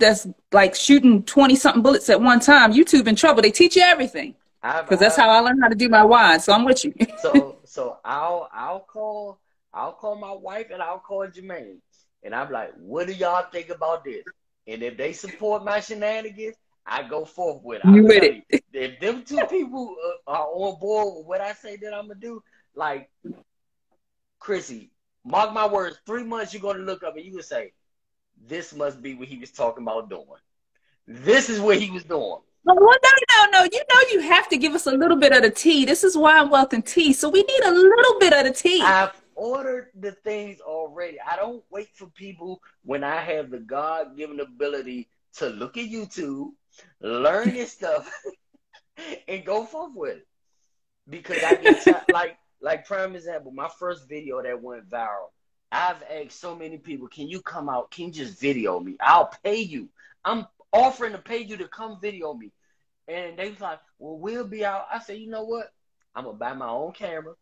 like shooting 20 something bullets at one time. YouTube in trouble. They teach you everything. I've, Because that's I've how I learned how to do my wine. So I'm with you. so I'll call my wife and I'll call Jermaine, and I'm like, what do y'all think about this? And if they support my shenanigans, I go forth with it. You I'm with telling it. you, if them two people are on board with what I say that I'm gonna do, like Chrissy, mark my words, 3 months you're gonna look up and you can say, this must be what he was talking about doing. This is what he was doing. Well, no. You know you have to give us a little bit of the tea. This is wine, wealth, and tea. So we need a little bit of the tea. I've ordered the things already. I don't wait for people when I have the God-given ability to look at YouTube, learn this stuff, and go forth with it. Because I get like prime example, my first video that went viral. I've asked so many people, can you come out? Can you just video me? I'll pay you. I'm offering to pay you to come video me. And they was like, well, we'll be out. I said, you know what? I'm going to buy my own camera.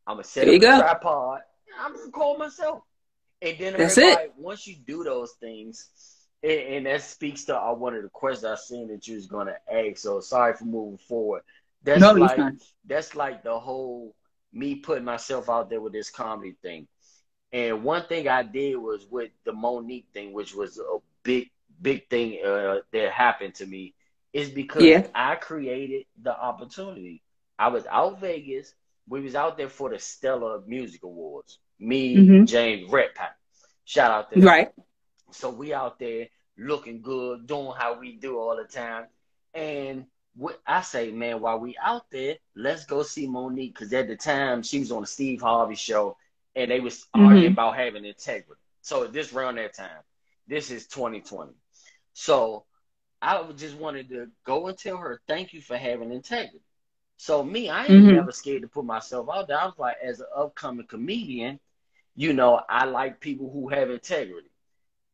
I'm going to set There up you a go. tripod. I'm going to record myself. And then That's everybody, it. once you do those things, and that speaks to one of the questions I seen that you was going to ask. So sorry for moving forward. That's No, you're like fine. that's like the whole me putting myself out there with this comedy thing. And one thing I did was with the Monique thing, which was a big thing that happened to me, is because Yeah. I created the opportunity. I was out Vegas. We was out there for the Stellar Music Awards. Me, Mm-hmm. James, Red Pack. Shout out to them. Right. So we out there looking good, doing how we do all the time. And I say, man, while we out there, let's go see Monique. Because at the time, she was on the Steve Harvey show, and they was arguing Mm-hmm. about having integrity. So this around that time. This is 2020. So I just wanted to go and tell her, thank you for having integrity. So me, I ain't Mm-hmm. never scared to put myself out there. I was like, as an upcoming comedian, I like people who have integrity.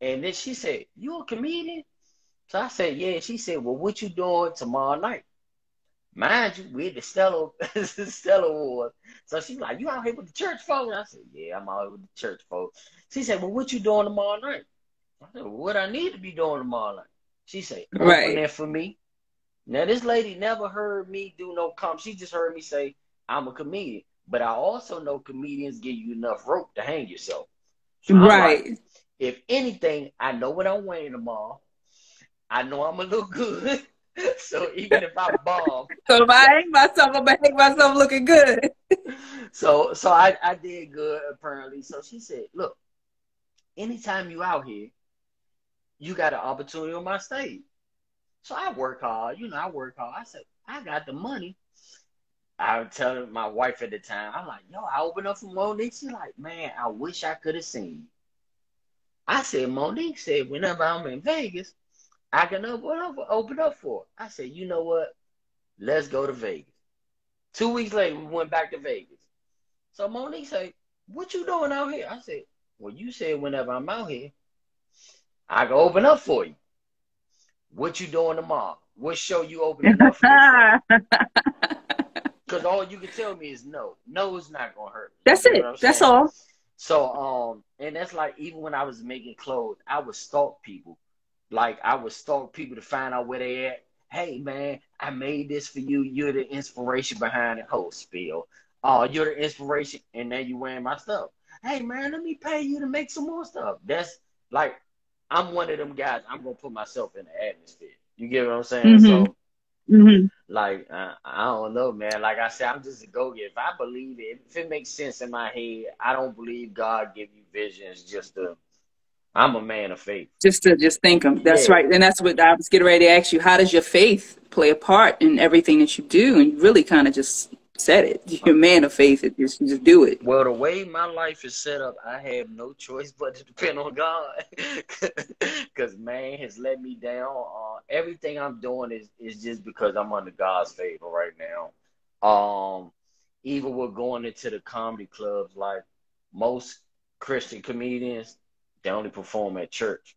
And then she said, you a comedian? So I said, yeah. She said, well, what you doing tomorrow night? Mind you, we at the Stella, Stella Awards. So she's like, you out here with the church folks? I said, yeah, I'm out here with the church folks. She said, well, what you doing tomorrow night? I said, well, what I need to be doing tomorrow night? She said, Right. opening for me. Now, this lady never heard me do no comp. She just heard me say, I'm a comedian. But I also know comedians give you enough rope to hang yourself. So I'm like, Right. if anything, I know what I'm wearing tomorrow. I know I'm gonna look good. So even if I bomb, So if I hang myself, I'm gonna hang myself looking good. so I did good apparently. So she said, look, anytime you out here, you got an opportunity on my stage. So I work hard, I work hard. I said, I got the money. I was telling my wife at the time, I'm like, yo, I opened up for Monique. She's like, man, I wish I could have seen you. I said, Monique said, whenever I'm in Vegas, I can open up for her. I said, you know what? Let's go to Vegas. 2 weeks later, we went back to Vegas. So Monique said, what you doing out here? I said, well, you said whenever I'm out here, I can open up for you. What you doing tomorrow? What show you opening up for me for? Because all you can tell me is no. No is not going to hurt me. That's You get what it. I'm That's saying? all. So, and that's like even when I was making clothes, I would stalk people. Like I would stalk people to find out where they at. Hey man, I made this for you. You're the inspiration behind the whole spiel. Oh, you're the inspiration, and now you wearing my stuff. Hey man, let me pay you to make some more stuff. That's like I'm one of them guys. I'm gonna put myself in the atmosphere. You get what I'm saying? Mm-hmm. So Mm-hmm. like I don't know, man. Like I said, I'm just a go getter. If I believe it, if it makes sense in my head, I don't believe God give you visions just to I'm a man of faith. Just to think of, that's Yeah. right. And that's what I was getting ready to ask you. How does your faith play a part in everything that you do? And you really kind of just said it. You're a man of faith. You just do it. Well, the way my life is set up, I have no choice but to depend on God. Because man has let me down. Everything I'm doing is just because I'm under God's favor right now. Even with going into the comedy clubs, like most Christian comedians, they only perform at church.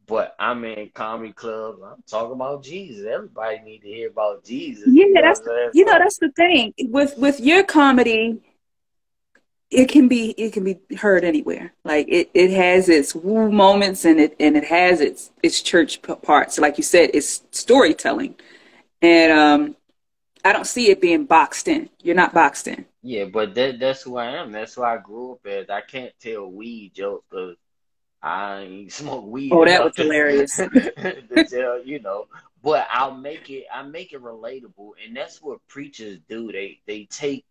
But I'm in comedy clubs. I'm talking about Jesus. Everybody need to hear about Jesus. Yeah, You know that's what I'm saying? that's the thing with your comedy. It can be heard anywhere. Like it has its woo moments, and it has its church parts. Like you said, it's storytelling, and I don't see it being boxed in. You're not boxed in. Yeah, but that's who I am. That's who I grew up as. I can't tell weed jokes because I ain't smoke weed Oh, that enough was hilarious. to tell, you know. But I make it relatable, and that's what preachers do. They take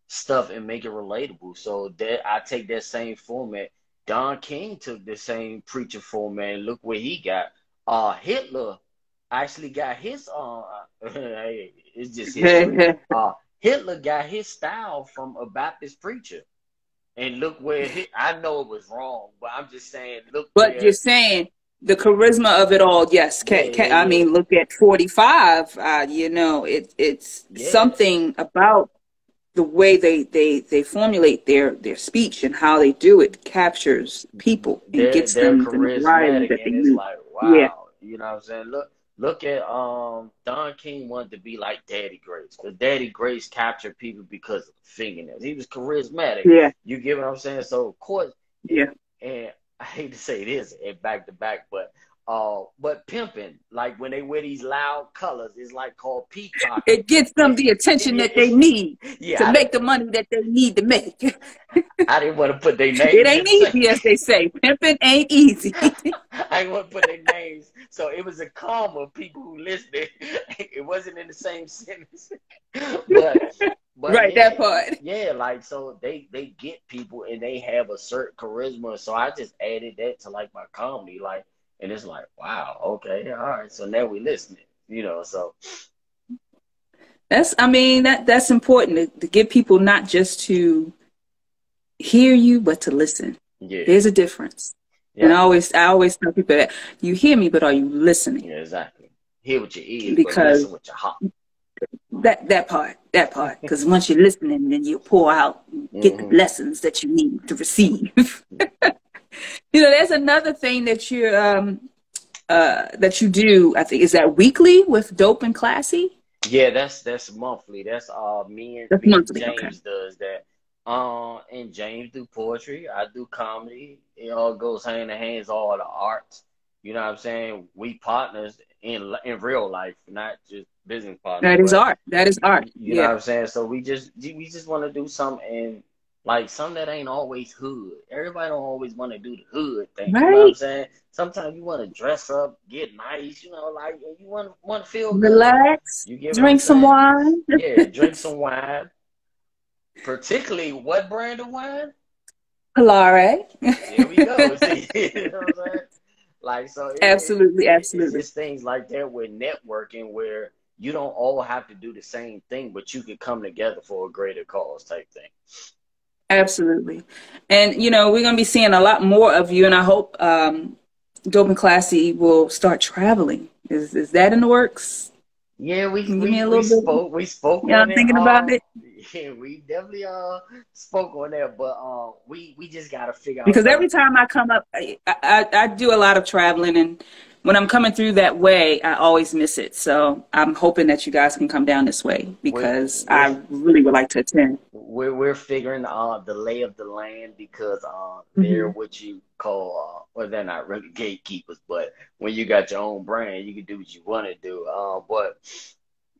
stuff and make it relatable. So that I take that same format. Don King took the same preacher format, and look what he got. Hitler actually got his it's just history. Hitler got his style from a Baptist preacher. And look where I know it was wrong, but I'm just saying, look But where. you're saying the charisma of it all, yes. I mean, look at 45. It's something about the way they formulate their speech and how they do it captures people and gets They're them the notoriety charismatic, that they and it's need. like, Yeah, wow, you know what I'm saying? Look at Don King wanted to be like Daddy Grace, because Daddy Grace captured people because of the fingernails. He was charismatic. yeah, You get what I'm saying? So of course, yeah. and I hate to say this and back to back, but pimping, like when they wear these loud colors, it's like called peacocking. It gets them the attention that they need to Yeah, make the money that they need to make. I didn't want to put their It names in ain't the same. easy, as they say. Pimping ain't easy. I didn't want to put their names, so it was a calm of people who listened. It wasn't in the same sentence, but Right, yeah, that part. yeah, like so they get people and they have a certain charisma. So I just added that to like my comedy, like, and it's like, wow, okay, all right, so now we listening, you know. So That's important to get people not just to hear you, but to listen. yeah, There's a difference. And yeah, I always tell people that you hear me, but are you listening? yeah, exactly. Hear with your ears, but Because listen with your heart. that part, because once you're listening, then you pour out, get the lessons that you need to receive. There's another thing that you do. I think is that weekly with Dope and Classy. Yeah, that's monthly. That's That's me and monthly. Okay. James does that. And James do poetry. I do comedy. It all goes hand in hand. It's all the arts. You know what I'm saying? We partners in real life, not just business partners. That is art. That is art. You know what I'm saying? So we just want to do something, and like something that ain't always hood. Everybody don't always want to do the hood thing. Right. You know what I'm saying? Sometimes you want to dress up, get nice, like you want to feel good. Relax. You get Drink some wine. Yeah, drink some wine. Particularly what brand of wine? Polare. There we go. See, you know what I'm saying? Like so. Absolutely. It's just things like that with networking where you don't all have to do the same thing, but you can come together for a greater cause type thing. Absolutely. And, we're going to be seeing a lot more of you, and I hope Dope and Classy will start traveling. Is that in the works? Yeah, we spoke Yeah, on I'm thinking about it. Yeah, we definitely spoke on that, but we just got to figure out. Because every time I come up, I do a lot of traveling, and when I'm coming through that way, I always miss it. So I'm hoping that you guys can come down this way because I really would like to attend. We're figuring the lay of the land because they're what you call well, they're not really gatekeepers, but when you got your own brand, you can do what you want to do. But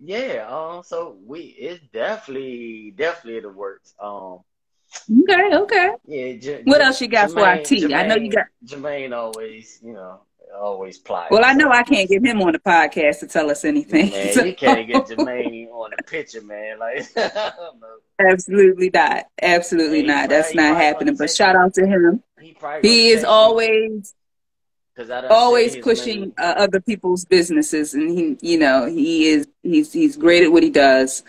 yeah, so it's definitely the works. Okay. Yeah. What else you got for our tea? I know you got Jermaine always plotting. Well, I know I can't get him on the podcast to tell us anything. Man, so. You can't get Jermaine on the picture, man. Like, absolutely not. Absolutely not. That's not happening. But shout out to him. He is always because I done said Always his pushing name. other people's businesses, and he's great at what he does.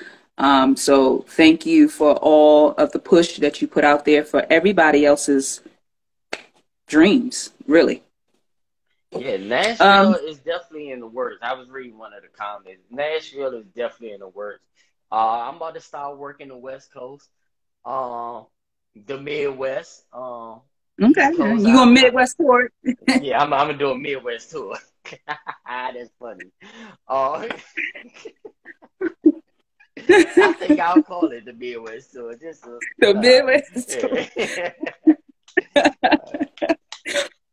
So thank you for all of the push that you put out there for everybody else's dreams, really. Yeah, Nashville Um, is definitely in the works. I was reading one of the comments. Nashville is definitely in the works. I'm about to start working the West Coast, uh, the Midwest, okay, East Coast. you going Midwest tour? Yeah, I'm gonna do a Midwest tour. That's funny. Uh, I think I'll call it the Midwest tour. Just The Midwest tour. yeah.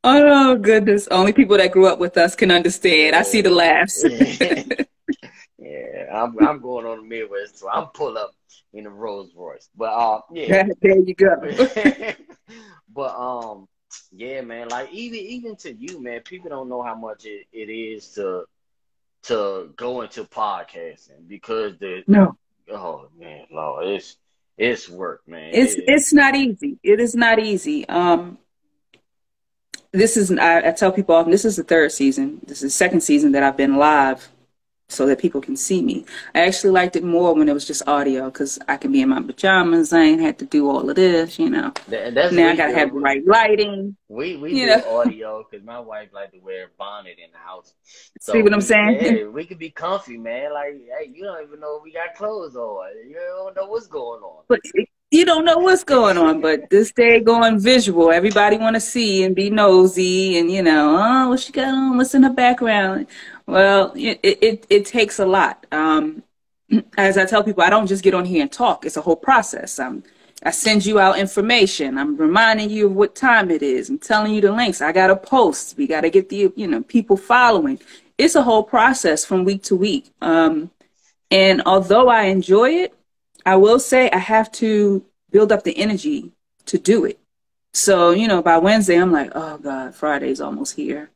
Oh goodness! Only people that grew up with us can understand. I see the laughs. Yeah, I'm going on the Midwest tour. I'm pull up in a Rolls Royce, but yeah. There you go. But yeah, man. Like even to you, man. People don't know how much it is to go into podcasting because No, oh man, Lord, it's work, man. it's not easy. It is not easy. I tell people often, this is the third season. This is the second season that I've been live so that people can see me. I actually liked it more when it was just audio because I can be in my pajamas. I ain't had to do all of this, That's Now I gotta have the right lighting. We do audio because my wife like to wear a bonnet in the house. So see what I'm saying? Yeah, we could be comfy, man. Like, hey, you don't even know if we got clothes on. You don't know what's going on. But you don't know what's going on. But this day going visual. Everybody want to see and be nosy, and oh, what she got on? What's in the background? Well, it takes a lot. As I tell people, I don't just get on here and talk. It's a whole process. I send you out information. I'm reminding you of what time it is. I'm telling you the links. I got to post. We got to get the people following. It's a whole process from week to week. And although I enjoy it, I will say I have to build up the energy to do it. So, by Wednesday, I'm like, oh God, Friday's almost here.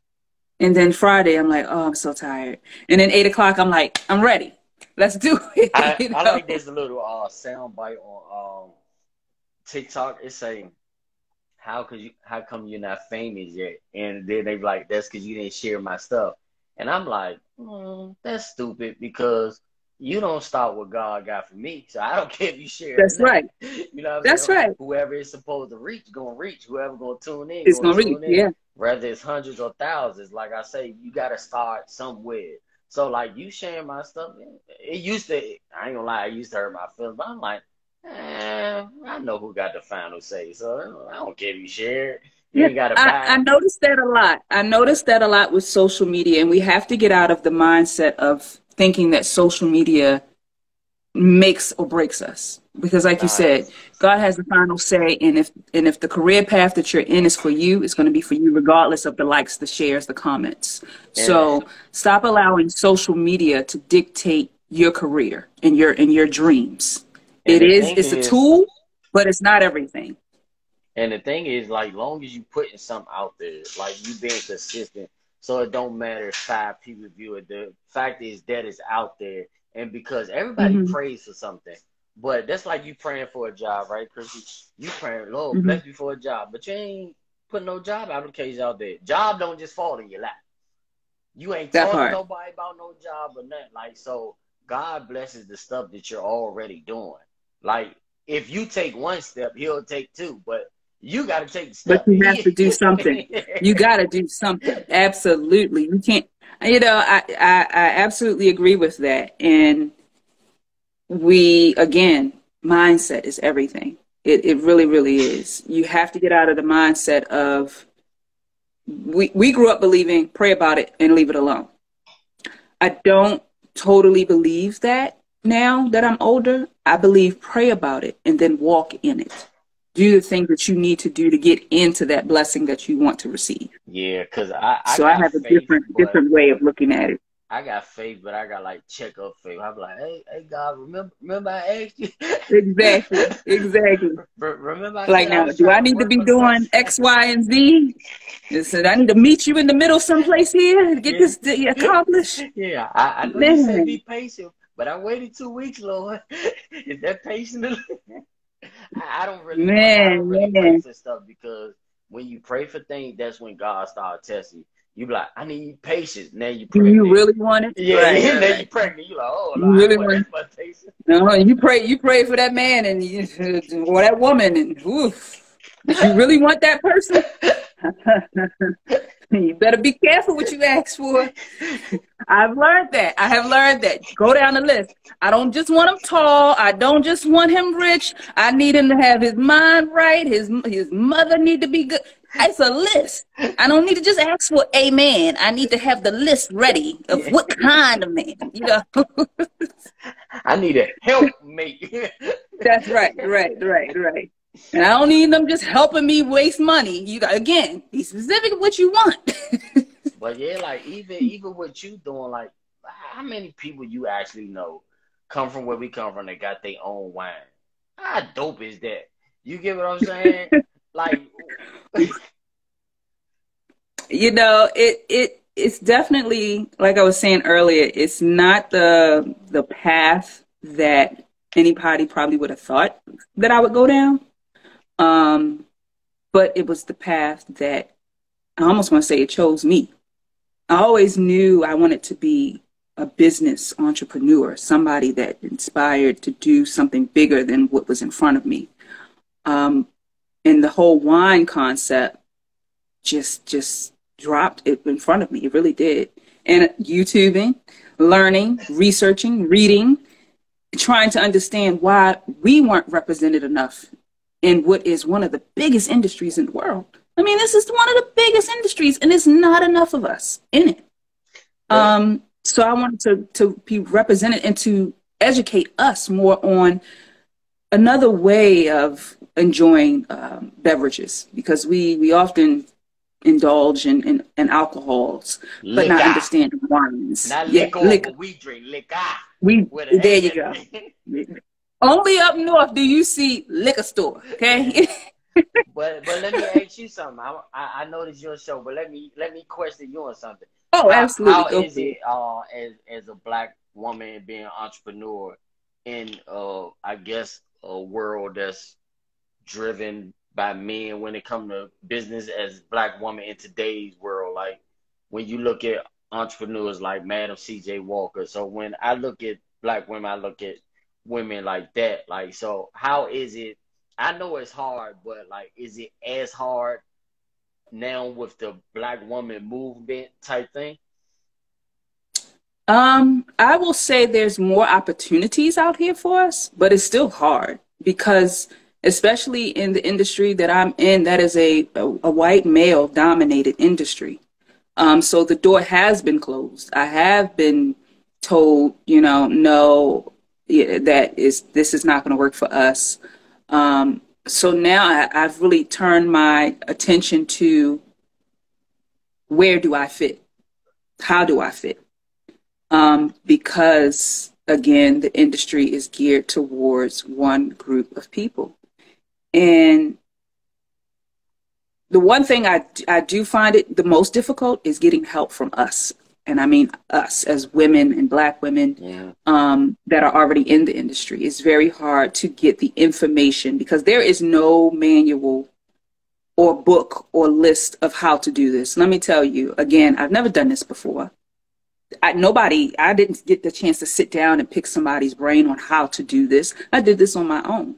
And then Friday, I'm like, oh, I'm so tired. And then 8 o'clock, I'm like, I'm ready. Let's do it. I like this little sound bite on TikTok. It's saying, how come you're not famous yet? And then they like, that's because you didn't share my stuff. And I'm like, that's stupid because you don't start what God got for me. So I don't care if you share. That's right. You know what I'm That's saying? right. Whoever is supposed to reach, gonna reach. Whoever gonna tune in, It's gonna reach. Yeah. Whether it's hundreds or thousands. Like I say, you gotta start somewhere. So like you sharing my stuff, it used to. I ain't gonna lie, I used to hurt my feelings, but I'm like, I know who got the final say. So I don't care if you share it. You ain't gotta buy. I noticed that a lot. I noticed that a lot with social media, and we have to get out of the mindset of thinking that social media makes or breaks us. Because like you said, God has the final say, and if the career path that you're in is for you, it's going to be for you regardless of the likes, the shares, the comments. So stop allowing social media to dictate your career and your dreams. It's a tool, but it's not everything. And the thing is, like, long as you putting something out there, like you being consistent, so it don't matter if 5 people view it. The fact is that it's out there, and because everybody prays for something, but that's like you praying for a job, right, Chrissy? You praying, Lord, bless me for a job, but you ain't putting no job applications out there. Job don't just fall in your lap. You ain't talking to nobody about no job or nothing. Like, so God blesses the stuff that you're already doing. Like, if you take one step, He'll take 2, but you got to take the step. But you have to do something. You got to do something. Absolutely. You can't, I absolutely agree with that. And again, mindset is everything. It really, really is. You have to get out of the mindset of, we grew up believing, pray about it and leave it alone. I don't totally believe that now that I'm older. I believe pray about it and then walk in it. Do the things that you need to do to get into that blessing that you want to receive. Yeah, because I have a different way of looking at it. I got faith, but I got like check up faith. I'm like, hey God, remember I asked you. Exactly. Remember I like now, do I need to be doing X, Y, and Z? Said I need to meet you in the middle someplace here to get this accomplished. Yeah, I know you said be patient, but I waited 2 weeks, Lord. Is that patient? I don't really pray for stuff because when you pray for things, that's when God starts testing you. You be like, I need patience. Now you Do pregnant. you really want it? Yeah, Right, yeah. right, Now right. you pregnant. You like, oh, You Lord, I really want want that much patience. no, you pray for that man and or that woman, and oof, you really want that person? You better be careful what you ask for. I've learned that. I have learned that. Go down the list. I don't just want him tall. I don't just want him rich. I need him to have his mind right. His mother need to be good. It's a list. I don't need to just ask for a man. I need to have the list ready of Yeah. what kind of man, you know. I need a helpmate. That's right, right, right, right. And I don't need them just helping me waste money. You got again, be specific of what you want. But yeah, like even what you doing, like how many people you actually know come from where we come from that got their own wine? How dope is that? You get what I'm saying? Like, You know, it's definitely like I was saying earlier, it's not the path that anybody probably would have thought that I would go down. Um, but it was the path that I almost want to say it chose me. I always knew I wanted to be a business entrepreneur, somebody that inspired to do something bigger than what was in front of me. Um, and the whole wine concept just dropped it in front of me. It really did. And YouTubing, learning, researching, reading, trying to understand why we weren't represented enough in what is one of the biggest industries in the world. I mean, this is one of the biggest industries, and there's not enough of us in it. So I wanted to be represented and to educate us more on another way of enjoying beverages, because we often indulge in alcohols, but not liquor. understanding wines. Not Yeah, liquor, liquor. but we drink liquor. There you go. Only up north do you see liquor store, okay? Yeah. But let me ask you something. I know this is your show, but let me question you on something. Oh, absolutely. How Go is for it it. as a black woman being an entrepreneur in I guess a world that's driven by men when it comes to business as black woman in today's world? Like when you look at entrepreneurs like Madam C.J. Walker. So when I look at black women, I look at women like that. Like, so how is it? I know it's hard, but like, is it as hard now with the black woman movement type thing? I will say there's more opportunities out here for us, but it's still hard because, especially in the industry that I'm in, that is a white male dominated industry. So the door has been closed. I have been told, no, yeah, this is not going to work for us. So now I've really turned my attention to where do I fit? How do I fit? Because again, the industry is geared towards one group of people. And the one thing I do find it the most difficult is getting help from us. And I mean us as women and black women that are already in the industry. It's very hard to get the information because there is no manual or book or list of how to do this. Let me tell you, again, I've never done this before. I didn't get the chance to sit down and pick somebody's brain on how to do this. I did this on my own.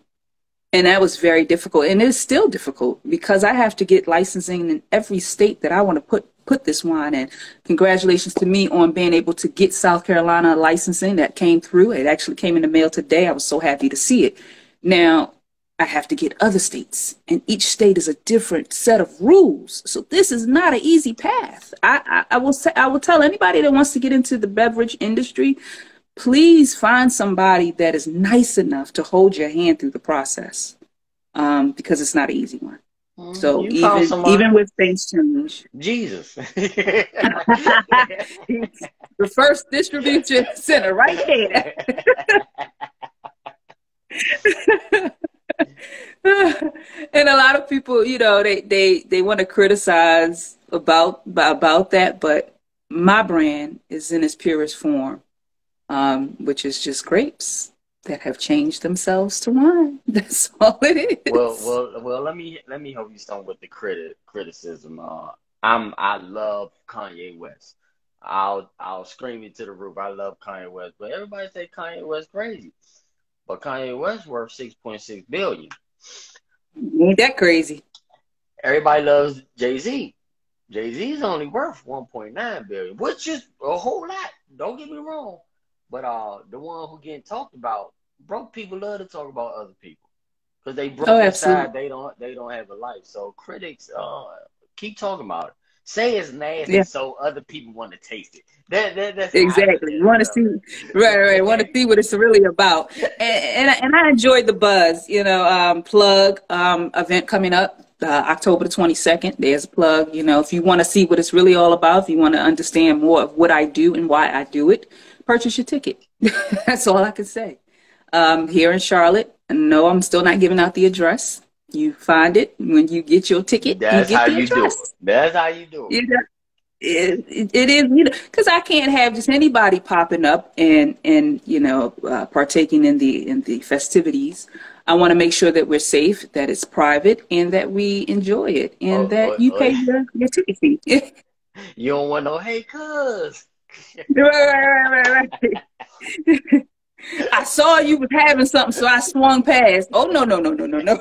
And that was very difficult. And it's still difficult because I have to get licensing in every state that I want to put this wine in. Congratulations to me on being able to get South Carolina licensing. That came through. It actually came in the mail today. I was so happy to see it. Now, I have to get other states, and each state is a different set of rules. So this is not an easy path. I will tell anybody that wants to get into the beverage industry, please find somebody that is nice enough to hold your hand through the process, because it's not an easy one. So even with things change, Jesus, the first distribution center right there. And a lot of people, they want to criticize about that, but my brand is in its purest form, which is just grapes that have changed themselves to wine. That's all it is. Well. Let me help you some with the criticism. I love Kanye West. I'll scream it to the roof. I love Kanye West, but everybody say Kanye West crazy. But Kanye West worth 6.6 billion. Ain't that crazy? Everybody loves Jay-Z. Jay-Z's only worth 1.9 billion, which is a whole lot. Don't get me wrong. But the one who getting talked about, broke people love to talk about other people. Because they broke Oh, inside, absolutely. they don't have a life. So critics keep talking about it. Say it's nasty Yeah, so other people want to taste it. That's how I look exactly. at You it, want to see, right, right. Want to see what it's really about. And I enjoyed the buzz. Plug event coming up October the 22nd. There's a plug. If you want to see what it's really all about, if you want to understand more of what I do and why I do it, purchase your ticket. That's all I can say. Here in Charlotte, no, I'm still not giving out the address. You find it when you get your ticket. You That's get how the you do it. address. That's how you do it. You know, it is, because I can't have just anybody popping up and partaking in the festivities. I want to make sure that we're safe, that it's private, and that we enjoy it, and Oh, that you oh, pay your ticket fee. you don't want no, hey, cuz. Right. I saw you was having something, so I swung past. Oh, no, no, no, no, no, no.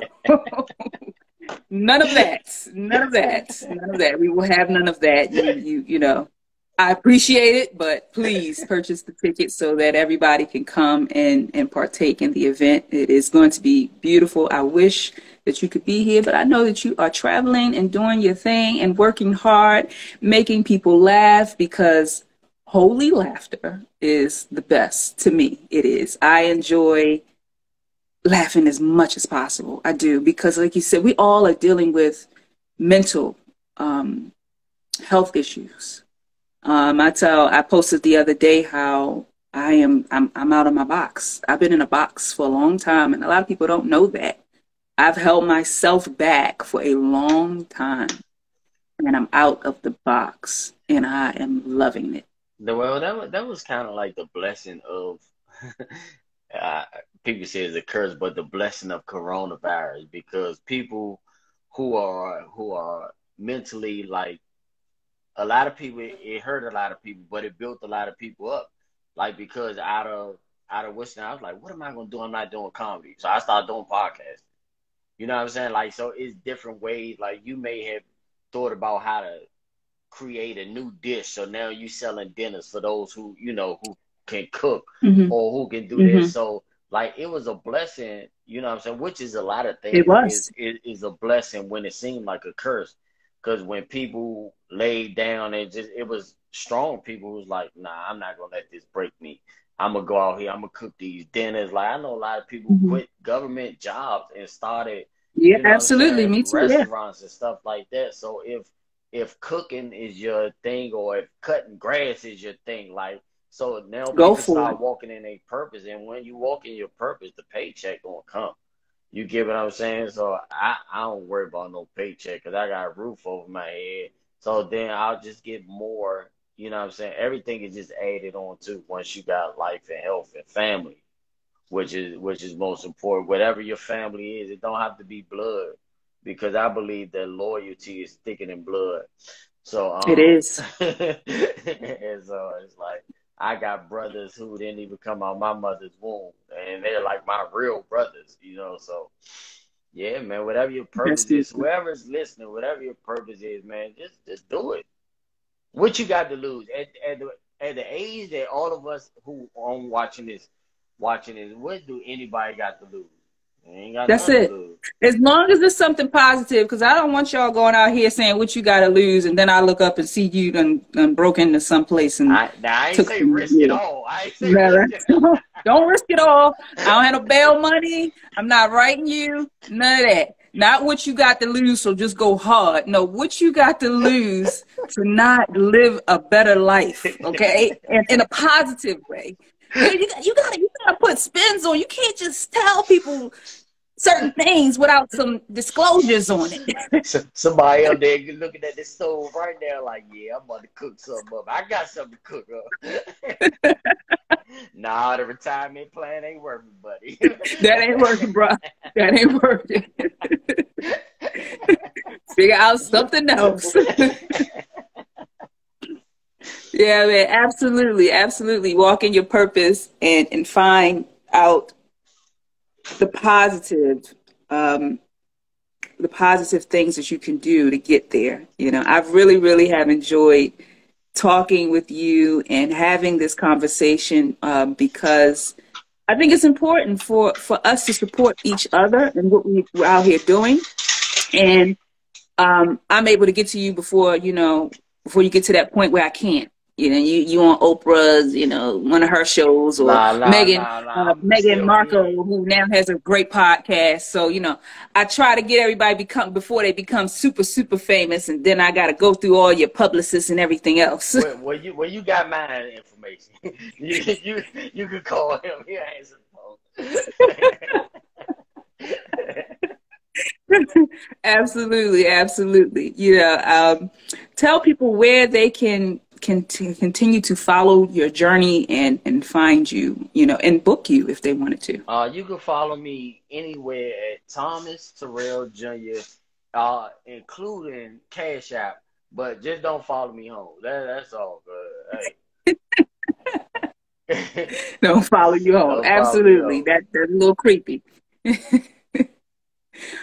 None of that. None of that. None of that. We will have none of that. I appreciate it, but please purchase the ticket so that everybody can come and partake in the event. It is going to be beautiful. I wish that you could be here, but I know that you are traveling and doing your thing and working hard, making people laugh, because holy laughter is the best to me. It is. I enjoy laughing as much as possible. I do, because like you said, we all are dealing with mental health issues. I posted the other day how I'm out of my box. I've been in a box for a long time, and a lot of people don't know that. I've held myself back for a long time, and I'm out of the box, and I am loving it. Well, that was kind of like the blessing of uh, people say it's a curse, but the blessing of coronavirus, because people who are mentally, like, a lot of people, it hurt a lot of people, but it built a lot of people up. Like, because out of Western, I was like, what am I gonna do? I'm not doing comedy, so I started doing podcasts. You know what I'm saying? Like, so it's different ways. Like, you may have thought about how to create a new dish, so now you selling dinners for those who can cook Hmm. or who can do Hmm. this. So, like, it was a blessing. You know what I'm saying? Which is a lot of It things was. is a blessing when it seemed like a curse. Because when people laid down, it was strong people who was like, nah, I'm not gonna let this break me. I'm gonna go out here. I'm gonna cook these dinners. Like, I know a lot of people who Hmm. quit government jobs and started, Yeah, you know what I'm absolutely. saying, Me too. Yeah. restaurants and stuff like that. So if cooking is your thing, or if cutting grass is your thing, like, so now Go people for start it. walking in a purpose, and when you walk in your purpose, the paycheck gonna come. You get what I'm saying? So I don't worry about no paycheck because I got a roof over my head. So then I'll just get more. You know what I'm saying? Everything is just added on to once you got life and health and family, which is most important. Whatever your family is, it don't have to be blood, because I believe that loyalty is thicker than blood. So It is. and so it's like, I got brothers who didn't even come out my mother's womb, and they're like my real brothers. So yeah, man, whatever your That's purpose is, beautiful. whoever's listening, whatever your purpose is, man, just do it. What you got to lose at the age that all of us who are watching this, what do anybody got to lose? You ain't got That's nothing to it. lose. As long as it's something positive, because I don't want y'all going out here saying what you got to lose, and then I look up and see you done broke into some place and I ain't took say from risk it you. all. I ain't say No, risk it. don't risk it all. I don't have no bail money. I'm not writing you. None of that. Not what you got to lose, so just go hard. No, what you got to lose to not live a better life, okay? And in a positive way. You gotta put spins on. You can't just tell people certain things without some disclosures on it. Somebody up there looking at this stove right now, like, yeah, I'm about to cook something up. I got something to cook up. Nah, the retirement plan ain't working, buddy. That ain't working, bro. That ain't working. Figure out something else. Yeah, man, absolutely, absolutely. Walk in your purpose and find out the positive, um, the positive things that you can do to get there. You know, I've really, really have enjoyed talking with you and having this conversation because I think it's important for us to support each other and what we're out here doing. And I'm able to get to you before, before you get to that point where I can't. You know, you on Oprah's, one of her shows, or Megan Still Markle, here. who now has a great podcast. So, I try to get everybody before they become super, super famous, and then I got to go through all your publicists and everything else. Well, you got my information. You could call him. He answers the phone. Absolutely, absolutely. Tell people where they can continue to follow your journey and find you, and book you if they wanted to. You can follow me anywhere at Thomas Terrell Jr., including Cash App, but just don't follow me home. That's all good. Hey. Don't follow you home. Absolutely. That's a little creepy.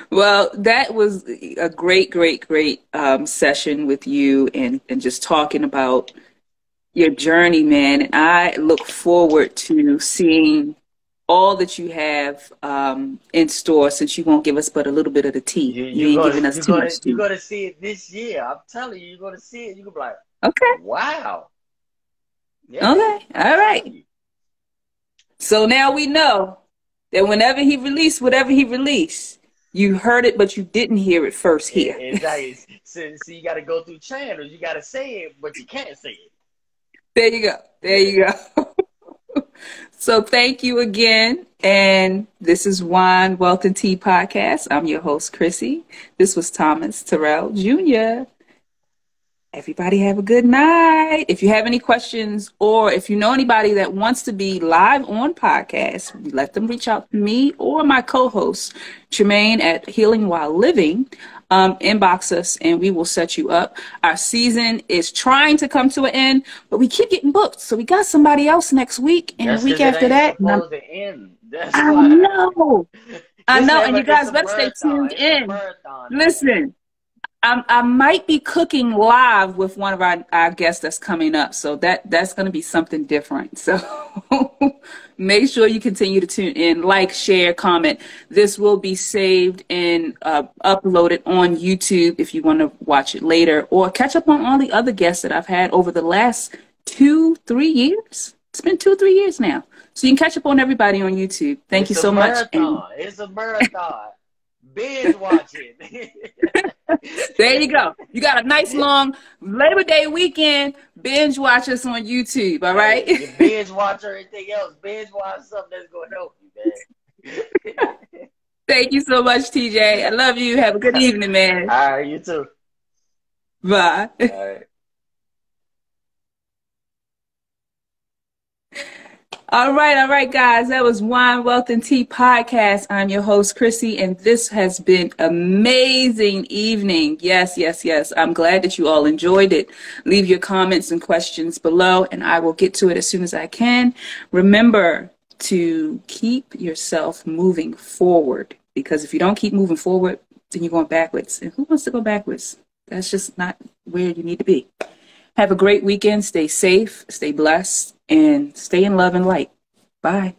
Well, that was a great, great, great session with you and just talking about your journey, man. And I look forward to seeing all that you have in store, since you won't give us but a little bit of the tea. You ain't giving us too much tea. You're going to see it this year. I'm telling you, you're going to see it. You're going to be like, okay. Wow. Yeah. Okay. All right. So now we know that whenever he released whatever he released, you heard it, but you didn't hear it first here. Exactly. So you got to go through channels. You got to say it, but you can't say it. There you go. There you go. So thank you again. And this is Wine, Wealth, and Tea Podcast. I'm your host, Chrissy. This was Thomas Terrell Jr. Everybody have a good night. If you have any questions, or if you know anybody that wants to be live on podcast, let them reach out to me or my co-host, Tremaine at Healing While Living. Inbox us and we will set you up. Our season is trying to come to an end, but we keep getting booked. So we got somebody else next week and the week after that. I know. And you guys better stay tuned in. Listen. I might be cooking live with one of our guests that's coming up. So that's going to be something different. So make sure you continue to tune in, like, share, comment. This will be saved and uploaded on YouTube if you want to watch it later, or catch up on all the other guests that I've had over the last 2-3 years. It's been 2-3 years now. So you can catch up on everybody on YouTube. Thank you so much. It's a marathon. Binge watching. There you go. You got a nice long Labor Day weekend. Binge watch us on YouTube. All right. You binge watch everything else. Binge watch something that's going to help you, man. Thank you so much, TJ. I love you. Have a good evening, man. All right, you too. Bye. All right. All right, guys. That was Wine, Wealth, and Tea Podcast. I'm your host, Chrissy, and this has been amazing evening. Yes. I'm glad that you all enjoyed it. Leave your comments and questions below, and I will get to it as soon as I can. Remember to keep yourself moving forward, because if you don't keep moving forward, then you're going backwards. And who wants to go backwards? That's just not where you need to be. Have a great weekend. Stay safe, stay blessed, and stay in love and light. Bye.